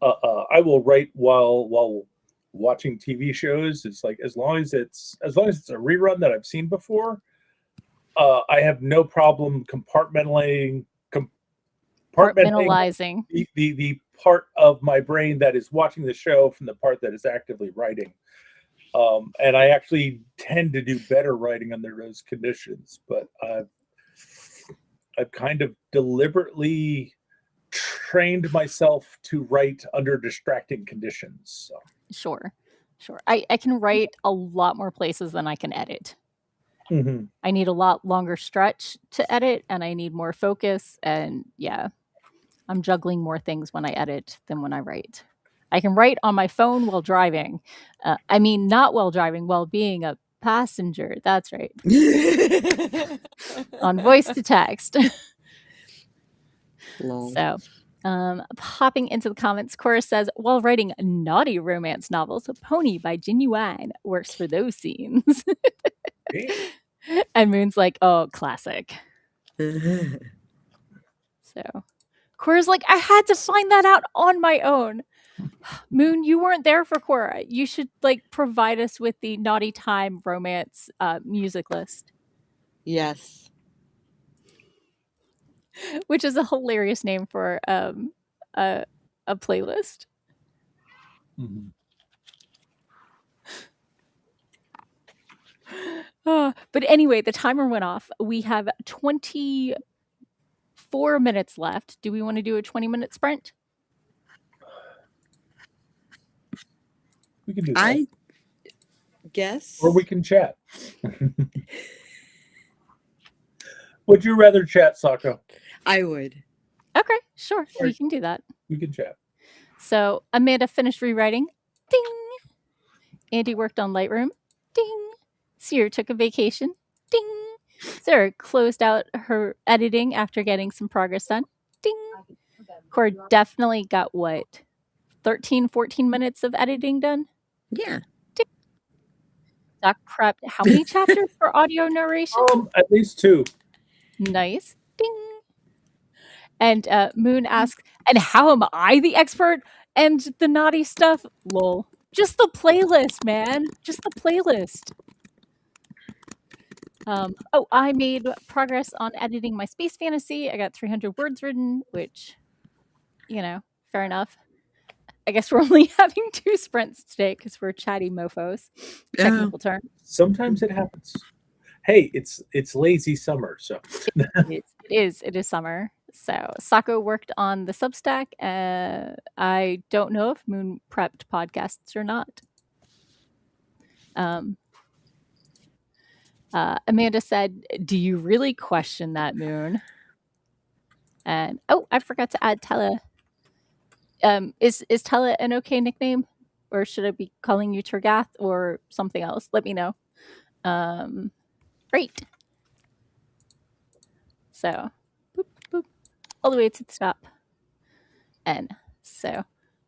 write while watching TV shows. It's like, as long as it's a rerun that I've seen before, I have no problem compartmentalizing the part of my brain that is watching the show from the part that is actively writing. And I actually tend to do better writing under those conditions, but I've kind of deliberately trained myself to write under distracting conditions. So. Sure. I can write a lot more places than I can edit. Mm-hmm. I need a lot longer stretch to edit, and I need more focus, and yeah, I'm juggling more things when I edit than when I write. I can write on my phone while driving. I mean, not while driving, while being a passenger. That's right. On voice to text. So, popping into the comments, Cora says, while writing naughty romance novels, Pony by Genuine works for those scenes. And Moon's like, oh, classic. So Cora's like, I had to find that out on my own. Moon, you weren't there for Cora. You should like provide us with the Naughty Time romance music list. Yes. Which is a hilarious name for a playlist. Mm-hmm. But anyway, the timer went off. We have 24 minutes left. Do we want to do a 20-minute sprint? We can do that. I guess. Or we can chat. Would you rather chat, Sako? I would. Okay, sure. We can do that. We can chat. So Amanda finished rewriting. Ding. Andy worked on Lightroom. Ding. Sierra took a vacation. Ding. Sarah closed out her editing after getting some progress done. Ding. Cora definitely got what? 13, 14 minutes of editing done? Yeah. Ding. Doc prepped how many chapters for audio narration? At least 2. Nice. Ding. And Moon asks, and how am I the expert and the naughty stuff? Lol. Just the playlist, man. Just the playlist. I made progress on editing my space fantasy. I got 300 words written, which, fair enough. I guess we're only having 2 sprints today because we're chatty mofos. Technical term. Sometimes it happens. Hey, it's lazy summer, so. It is summer. So Sako worked on the Substack. I don't know if Moon prepped podcasts or not. Amanda said, do you really question that, Moon? And I forgot to add Tella. Is Tella an okay nickname? Or should I be calling you Turgath or something else? Let me know. Great. So, boop, boop, all the way to the top. And so,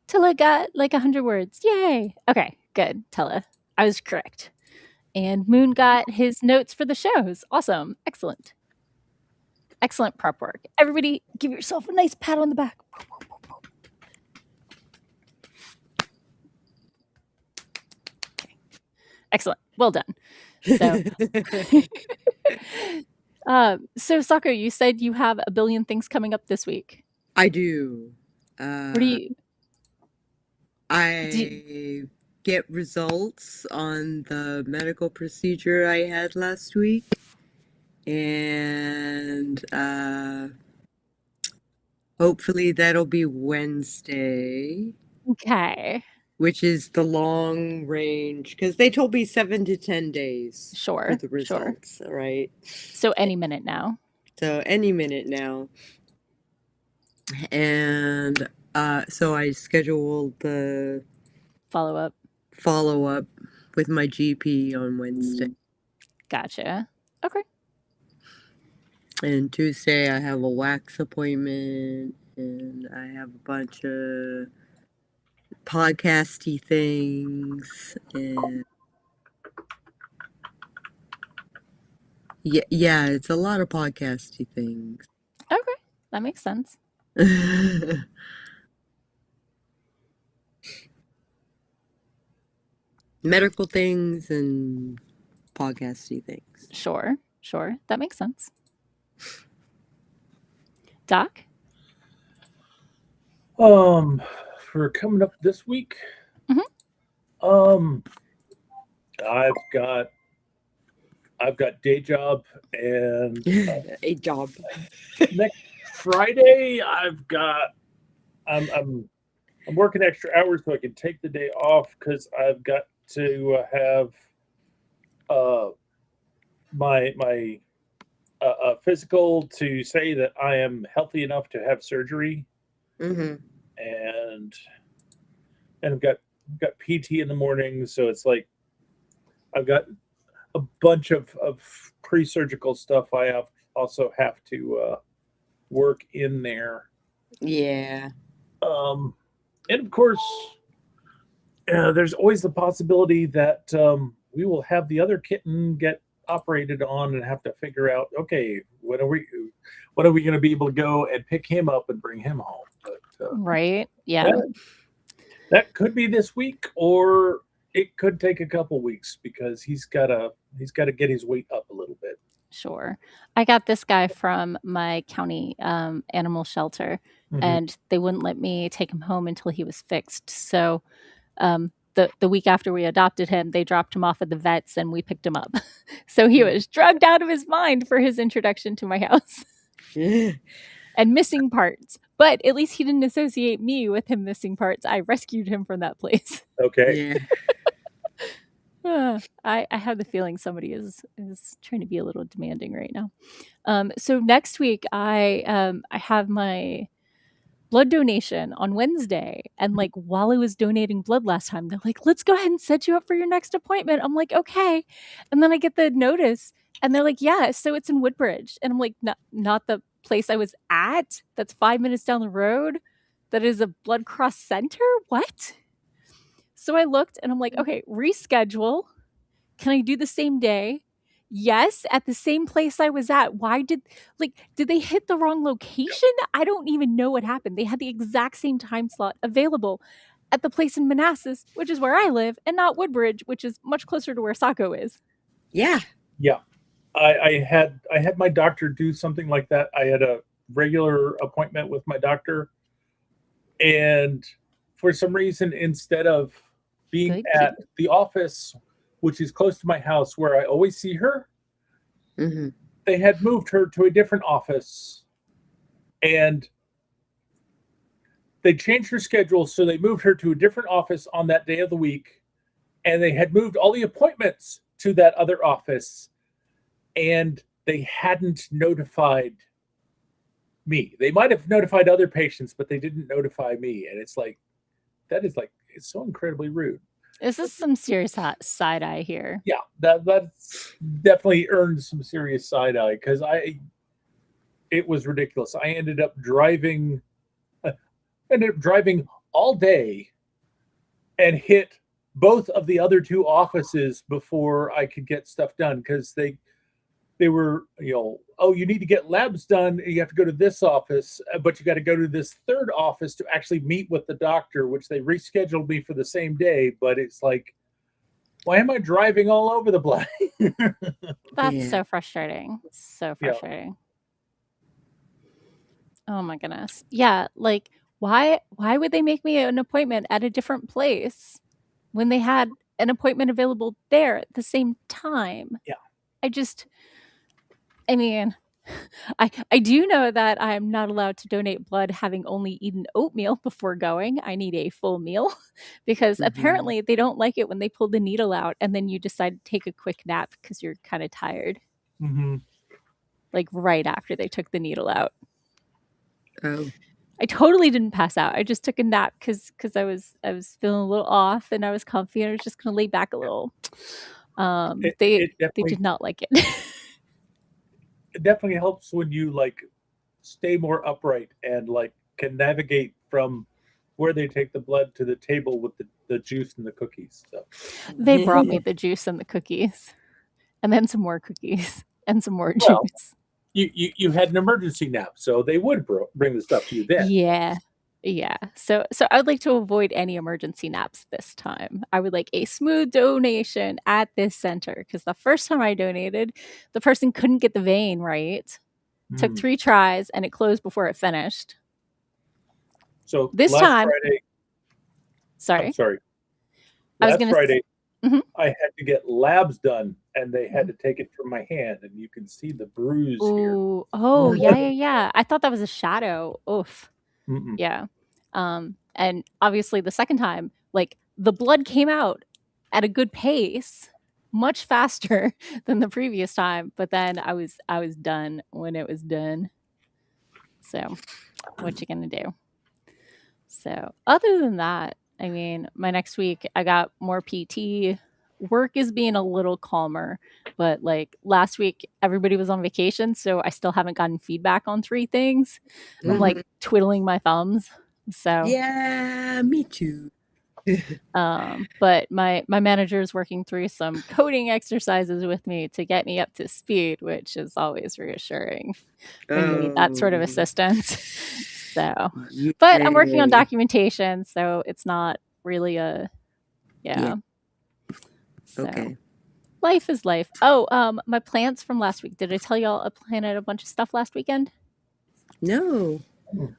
Tella got like 100 words. Yay! Okay, good, Tella. I was correct. And Moon got his notes for the shows. Awesome. Excellent. Excellent prep work. Everybody, give yourself a nice pat on the back. Okay. Excellent. Well done. So, Sako, you said you have a billion things coming up this week. I do. What do you? I get results on the medical procedure I had last week, and hopefully that'll be Wednesday, Okay. which is the long range, because they told me 7 to 10 days for Sure. the Sure. results, right? So any minute now. So any minute now. And so I scheduled the Follow up. follow-up with my GP on Wednesday. Gotcha. Okay. And Tuesday I have a wax appointment, and I have a bunch of podcasty things, and yeah, it's a lot of podcasty things. Okay. That makes sense. Medical things and podcasty things. Sure. Sure. That makes sense. Doc? For coming up this week, Mhm. I've got day job, and A job. next Friday I'm working extra hours so I can take the day off because I've got to have my physical to say that I am healthy enough to have surgery, Mm-hmm. and I've got PT in the morning, so it's like I've got a bunch of pre-surgical stuff I also have to work in there. Yeah. And of course, there's always the possibility that we will have the other kitten get operated on and have to figure out, okay, when are we going to be able to go and pick him up and bring him home? But Right. Yeah. that could be this week, or it could take a couple weeks because he's got to get his weight up a little bit. Sure. I got this guy from my county animal shelter, and they wouldn't let me take him home until he was fixed. So the week after we adopted him, they dropped him off at the vet's and we picked him up. So he was drugged out of his mind for his introduction to my house and missing parts. But at least he didn't associate me with him missing parts. I rescued him from that place. Okay. Yeah. I have the feeling somebody is trying to be a little demanding right now. So next week I have my blood donation on Wednesday, and like while I was donating blood last time, they're like, let's go ahead and set you up for your next appointment. I'm like, okay. And then I get the notice and they're like, yeah, so it's in Woodbridge. And I'm like, not the place I was at that's 5 minutes down the road that is a blood cross center. What? So I looked and I'm like, okay, reschedule. Can I do the same day? Yes, at the same place I was at. Why did they hit the wrong location? I don't even know what happened. They had the exact same time slot available at the place in Manassas, which is where I live, and not Woodbridge, which is much closer to where Sako is. Yeah. Yeah. I had my doctor do something like that. I had a regular appointment with my doctor, and for some reason, instead of being at the office, which is close to my house where I always see her, Mm-hmm. they had moved her to a different office, and they changed her schedule, so they moved her to a different office on that day of the week, and they had moved all the appointments to that other office, and they hadn't notified me. They might have notified other patients, but they didn't notify me, and it's like, it's so incredibly rude. This is some serious side eye here. Yeah, that's definitely earned some serious side eye because it was ridiculous. I ended up driving all day and hit both of the other two offices before I could get stuff done because they were, oh, you need to get labs done. You have to go to this office, but you got to go to this third office to actually meet with the doctor, which they rescheduled me for the same day. But it's like, why am I driving all over the place? That's so frustrating. So frustrating. Yeah. Oh my goodness. Yeah, like why would they make me an appointment at a different place when they had an appointment available there at the same time? Yeah. I mean, I do know that I'm not allowed to donate blood having only eaten oatmeal before going. I need a full meal because apparently they don't like it when they pull the needle out and then you decide to take a quick nap because you're kind of tired. Mm-hmm. Like right after they took the needle out. Oh. I totally didn't pass out. I just took a nap because I was feeling a little off and I was comfy and I was just gonna lay back a little. They did not like it. It definitely helps when you like stay more upright and like can navigate from where they take the blood to the table with the juice and the cookies. So They brought me the juice and the cookies, and then some more cookies and some more Well, juice. You had an emergency nap, so they would bring the stuff to you then. Yeah. So I would like to avoid any emergency naps this time. I would like a smooth donation at this center because the first time I donated, the person couldn't get the vein right. Took 3 tries and it closed before it finished. So this last time, Friday, sorry. I'm sorry. I was Last gonna Friday, Mhm. I had to get labs done, and they had to take it from my hand, and you can see the bruise here. Ooh, oh yeah. I thought that was a shadow. Oof. Mm-mm. Yeah. And obviously the second time, like the blood came out at a good pace, much faster than the previous time, but then I was done when it was done. So, what you gonna do? So, other than that, I mean, my next week I got more PT. Work is being a little calmer, but like last week everybody was on vacation, so I still haven't gotten feedback on 3 things. I'm like twiddling my thumbs. So yeah, me too. but my manager is working through some coding exercises with me to get me up to speed, which is always reassuring when you need that sort of assistance. So, but I'm working on documentation, so it's not really a yeah. So, okay. Life is life. Oh, my plants from last week. Did I tell y'all I planted a bunch of stuff last weekend? No.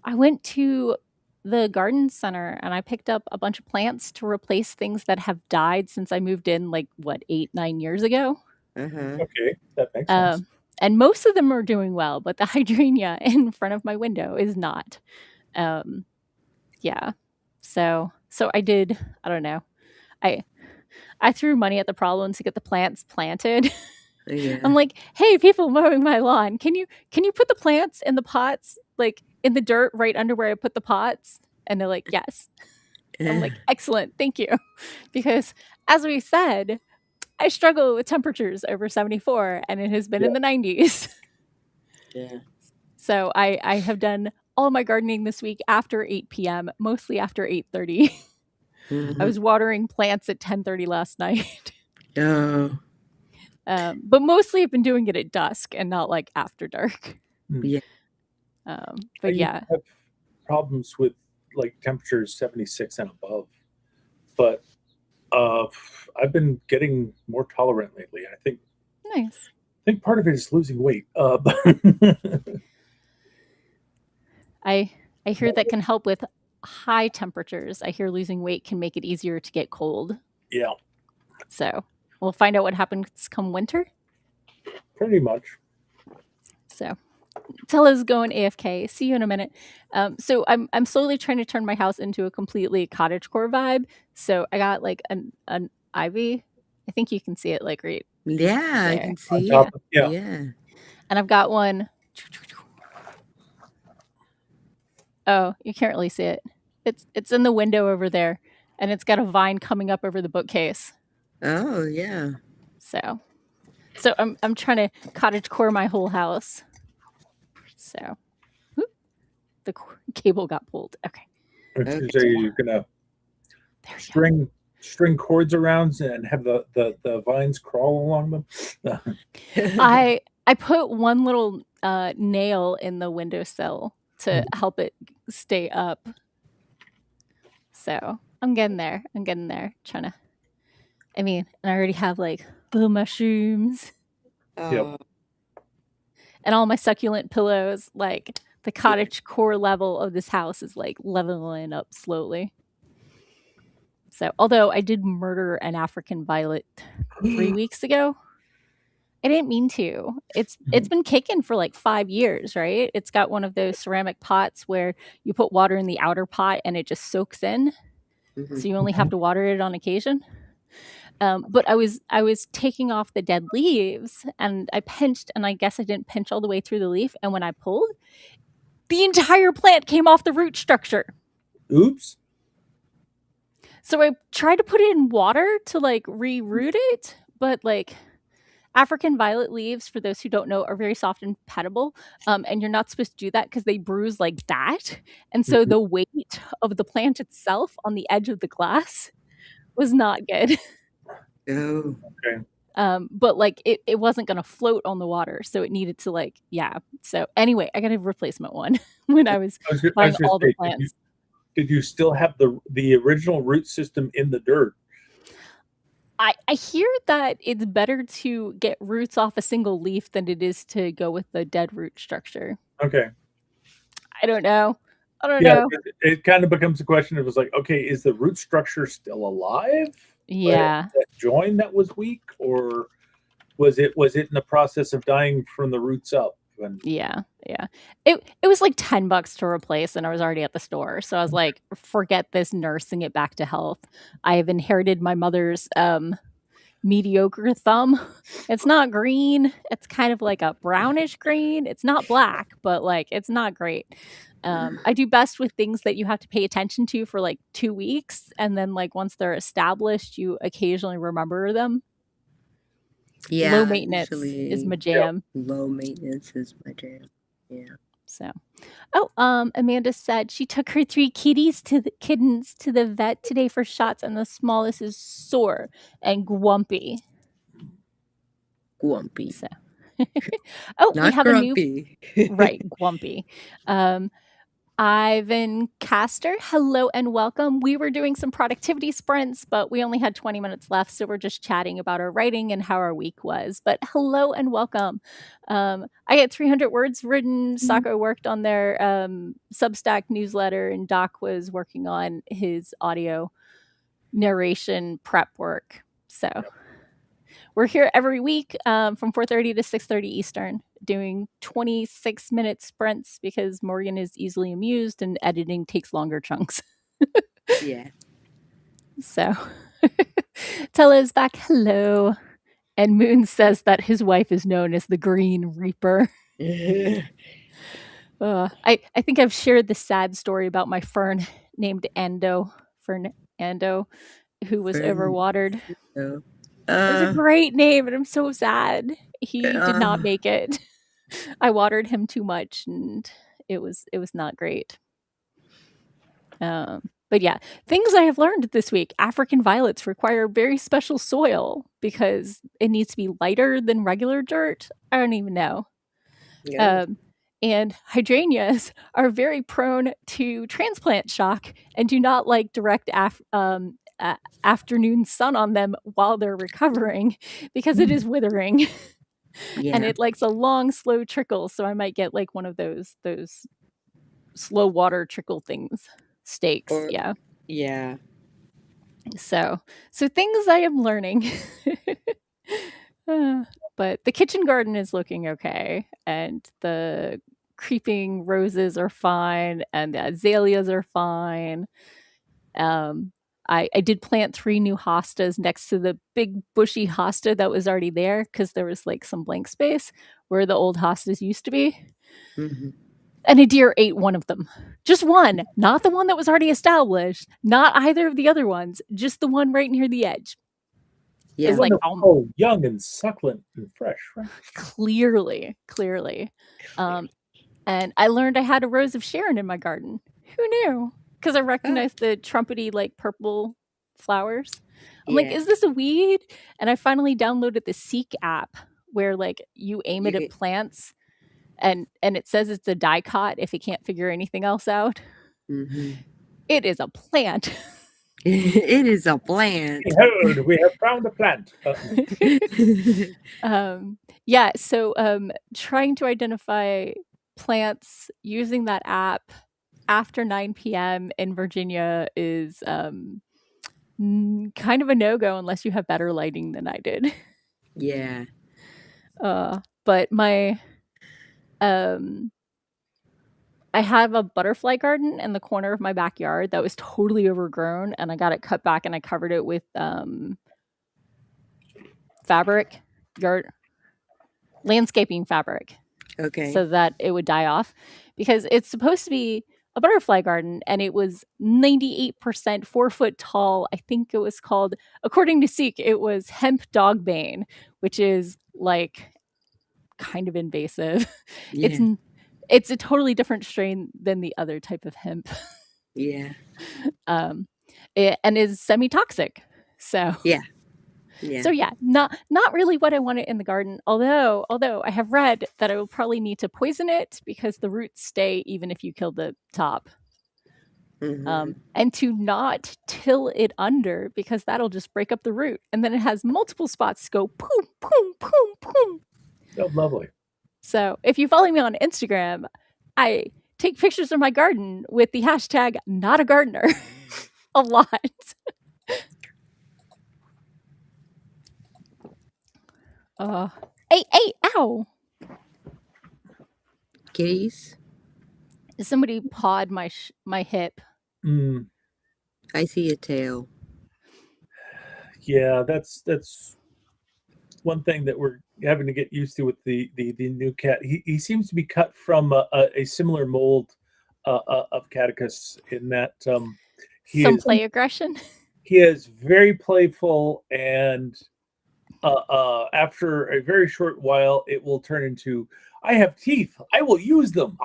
I went to the garden center and I picked up a bunch of plants to replace things that have died since I moved in like 8-9 years ago. Okay, that makes sense. And most of them are doing well, but the hydrania in front of my window is not. Yeah. So I did, I don't know. I threw money at the problem to get the plants planted. Yeah. I'm like, hey, people mowing my lawn, can you put the plants in the pots, like in the dirt right under where I put the pots? And they're like, yes. I'm like, excellent, thank you. Because as we said, I struggle with temperatures over 74 and it has been in the 90s. Yeah. So I have done all my gardening this week after 8 p.m., mostly after 8:30. I was watering plants at 10:30 last night. Oh. But mostly I've been doing it at dusk and not like after dark. Yeah. But yeah. I have problems with like temperatures 76 and above, but I've been getting more tolerant lately. I think Nice. I think part of it is losing weight. I hear that can help with high temperatures. I hear losing weight can make it easier to get cold. Yeah. So we'll find out what happens come winter. Pretty much. So Tella's going AFK. See you in a minute. So I'm slowly trying to turn my house into a completely cottagecore vibe. So I got like an ivy. I think you can see it like right. Yeah, there. I can see. Yeah. And I've got one. Oh, you can't really see it. It's in the window over there, and it's got a vine coming up over the bookcase. Oh yeah. So I'm trying to cottagecore my whole house. So the cable got pulled. Okay. So you're gonna string cords around and have the vines crawl along them. I put one little nail in the windowsill to help it stay up. So I'm getting there. Trying to. I mean, and I already have like little mushrooms. Yep. And all my succulent pillows, like The cottage core level of this house is like leveling up slowly. So, although I did murder an African violet 3 weeks ago, I didn't mean to. It's been kicking for like 5 years, right? It's got one of those ceramic pots where you put water in the outer pot and it just soaks in. So you only have to water it on occasion. But I was taking off the dead leaves and I pinched, and I guess I didn't pinch all the way through the leaf. And when I pulled, the entire plant came off the root structure. Oops. So I tried to put it in water to like reroot it, but like African violet leaves, for those who don't know, are very soft and petable, and you're not supposed to do that because they bruise like that. And so the weight of the plant itself on the edge of the glass was not good. Oh. Okay. But like it wasn't going to float on the water, so it needed to like, yeah. So anyway, I got a replacement one when I was buying all the plants. Did you still have the original root system in the dirt? I hear that it's better to get roots off a single leaf than it is to go with the dead root structure. Okay. I don't know. Know. It kind of becomes a question. It was like, okay, is the root structure still alive? Yeah. That join that was weak, or was it in the process of dying from the roots up? Yeah. It was like $10 to replace, and I was already at the store. So I was like, forget this nursing it back to health. I have inherited my mother's mediocre thumb. It's not green. It's kind of like a brownish green. It's not black, but like it's not great. I do best with things that you have to pay attention to for like 2 weeks, and then like once they're established, you occasionally remember them. Yeah, low maintenance is my jam. Low maintenance is my jam. Yeah. So, Amanda said she took her 3 kittens to the vet today for shots, and the smallest is sore and grumpy. So. Not we have grumpy. a new right, grumpy. Ivan Castor, hello and welcome. We were doing some productivity sprints, but we only had 20 minutes left, so we're just chatting about our writing and how our week was. But hello and welcome. I had 300 words written. Sako worked on their Substack newsletter, and Doc was working on his audio narration prep work. So we're here every week from 4:30 to 6:30 Eastern, doing 26-minute sprints because Morgan is easily amused and editing takes longer chunks. Yeah. So Tella is back. Hello. And Moon says that his wife is known as the Green Reaper. I think I've shared the sad story about my fern named Fern Ando, who was overwatered. It was a great name, and I'm so sad he did not make it. I watered him too much, and it was not great. But yeah, things I have learned this week: African violets require very special soil because it needs to be lighter than regular dirt. I don't even know. Yeah. And hydrangeas are very prone to transplant shock and do not like direct afternoon sun on them while they're recovering because it is withering. Yeah. And it likes a long, slow trickle. So I might get like one of those slow water trickle things, stakes. Yeah. So things I am learning. But the kitchen garden is looking okay, and the creeping roses are fine, and the azaleas are fine. I did plant 3 new hostas next to the big bushy hosta that was already there because there was like some blank space where the old hostas used to be. Mm-hmm. And a deer ate one of them. Just one, not the one that was already established, not either of the other ones, just the one right near the edge. Yeah. It's like young and succulent and fresh, right? Clearly. And I learned I had a rose of Sharon in my garden. Who knew? Because I recognized the trumpety, like, purple flowers. I'm like, is this a weed? And I finally downloaded the Seek app where, like, you aim it at plants and it says it's a dicot if it can't figure anything else out. Mm-hmm. It is a plant. It is a plant. Behold, we have found a plant. Yeah, so trying to identify plants using that app after 9 p.m. in Virginia is kind of a no-go unless you have better lighting than I did. Yeah. But my I have a butterfly garden in the corner of my backyard that was totally overgrown, and I got it cut back and I covered it with fabric, landscaping fabric, Okay. so that it would die off, because it's supposed to be a butterfly garden, and it was 98% 4 foot tall. I think it was called, according to Seek, it was hemp dogbane, which is like kind of invasive. Yeah. It's a totally different strain than the other type of hemp. Yeah. And is semi-toxic. So Yeah. Yeah. So yeah, not really what I wanted in the garden. Although I have read that I will probably need to poison it because the roots stay even if you kill the top. And to not till it under, because that'll just break up the root, and then it has multiple spots to go boom, boom, boom, boom. Oh, lovely. So if you follow me on Instagram, I take pictures of my garden with the hashtag not a gardener a lot. Hey, ow. Kitties? Somebody pawed my hip. I see a tail. Yeah, that's one thing that we're having to get used to with the new cat. He seems to be cut from a similar mold of Catechus in that Some play aggression. He is very playful, and after a very short while, it will turn into, I have teeth, I will use them.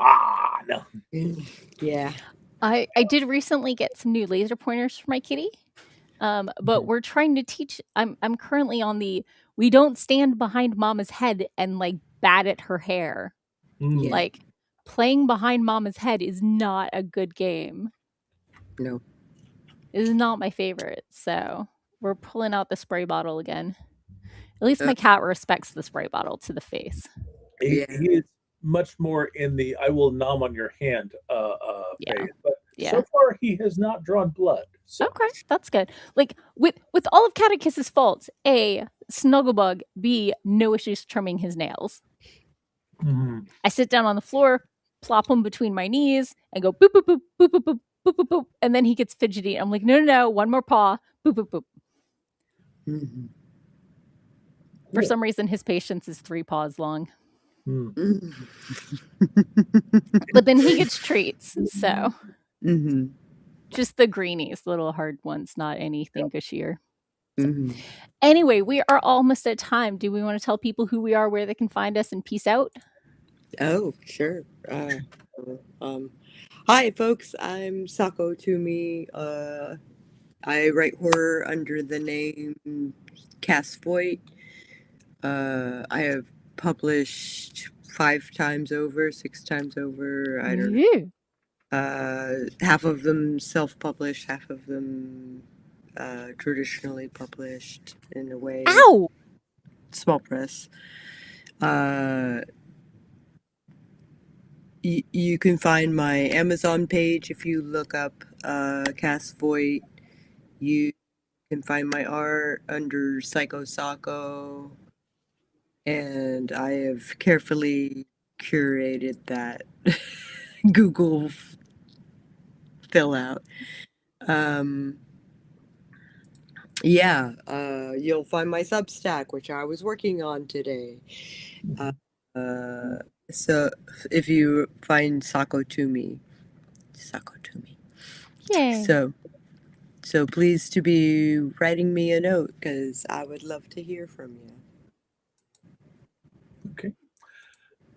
No. Yeah. I did recently get some new laser pointers for my kitty. But we're trying to teach. I'm currently on the we don't stand behind mama's head and like bat at her hair. Yeah. Like playing behind mama's head is not a good game. No. It is not my favorite. So we're pulling out the spray bottle again. At least my cat respects the spray bottle to the face. He is much more in the I will nom on your hand phase. But so far he has not drawn blood. So. Okay, that's good. Like with all of Catechus's faults, A, snugglebug, B, no issues trimming his nails. I sit down on the floor, plop him between my knees, and go boop boop boop boop boop boop boop boop boop, and then he gets fidgety. I'm like, no, one more paw, boop boop boop. For some reason, his patience is 3 paws long. But then he gets treats, so just the greenies, little hard ones, not anything gushier. Anyway, we are almost at time. Do we want to tell people who we are, where they can find us, and peace out? Oh, sure. Hi, folks. I'm Sako Tumi. I write horror under the name Cass Voit. I have published 5 times over, 6 times over. I don't know. Half of them self-published, half of them traditionally published in a way. Ow! Small press. You can find my Amazon page if you look up Cass Voit. You can find my art under Psycho Sako, and I have carefully curated that Google fill out. You'll find my Substack, which I was working on today. So if you find Sako Tumi. Yay. So please to be writing me a note, because I would love to hear from you. Okay.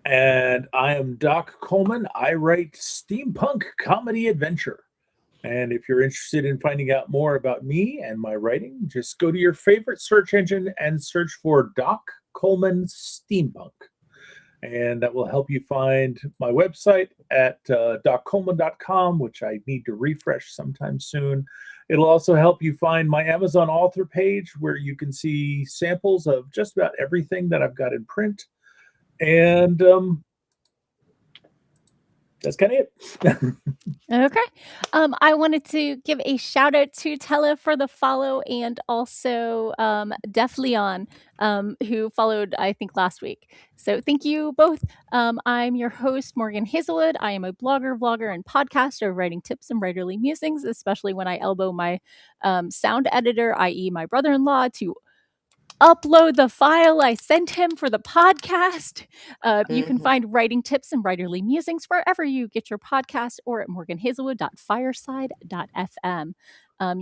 And I am Doc Coleman. I write steampunk comedy adventure. And if you're interested in finding out more about me and my writing, just go to your favorite search engine and search for Doc Coleman Steampunk. And that will help you find my website at doccoleman.com, which I need to refresh sometime soon. It'll also help you find my Amazon author page, where you can see samples of just about everything that I've got in print. And that's kind of it. Okay. I wanted to give a shout out to Tella for the follow and also Def Leon, who followed, I think, last week. So thank you both. I'm your host, Morgan Hazelwood. I am a blogger, vlogger, and podcaster writing tips and writerly musings, especially when I elbow my sound editor, i.e., my brother in law, to upload the file I sent him for the podcast. You can find writing tips and writerly musings wherever you get your podcasts or at morganhazelwood.fireside.fm.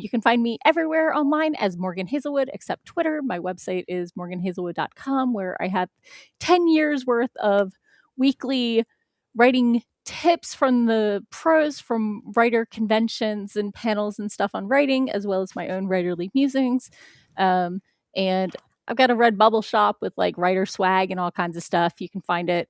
You can find me everywhere online as Morgan Hazelwood, except Twitter. My website is morganhazelwood.com, where I have 10 years worth of weekly writing tips from the pros from writer conventions and panels and stuff on writing, as well as my own writerly musings. And I've got a Redbubble shop with like writer swag and all kinds of stuff. You can find it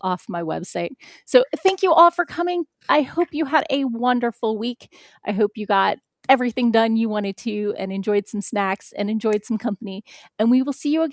off my website. So thank you all for coming. I hope you had a wonderful week. I hope you got everything done you wanted to and enjoyed some snacks and enjoyed some company. And we will see you again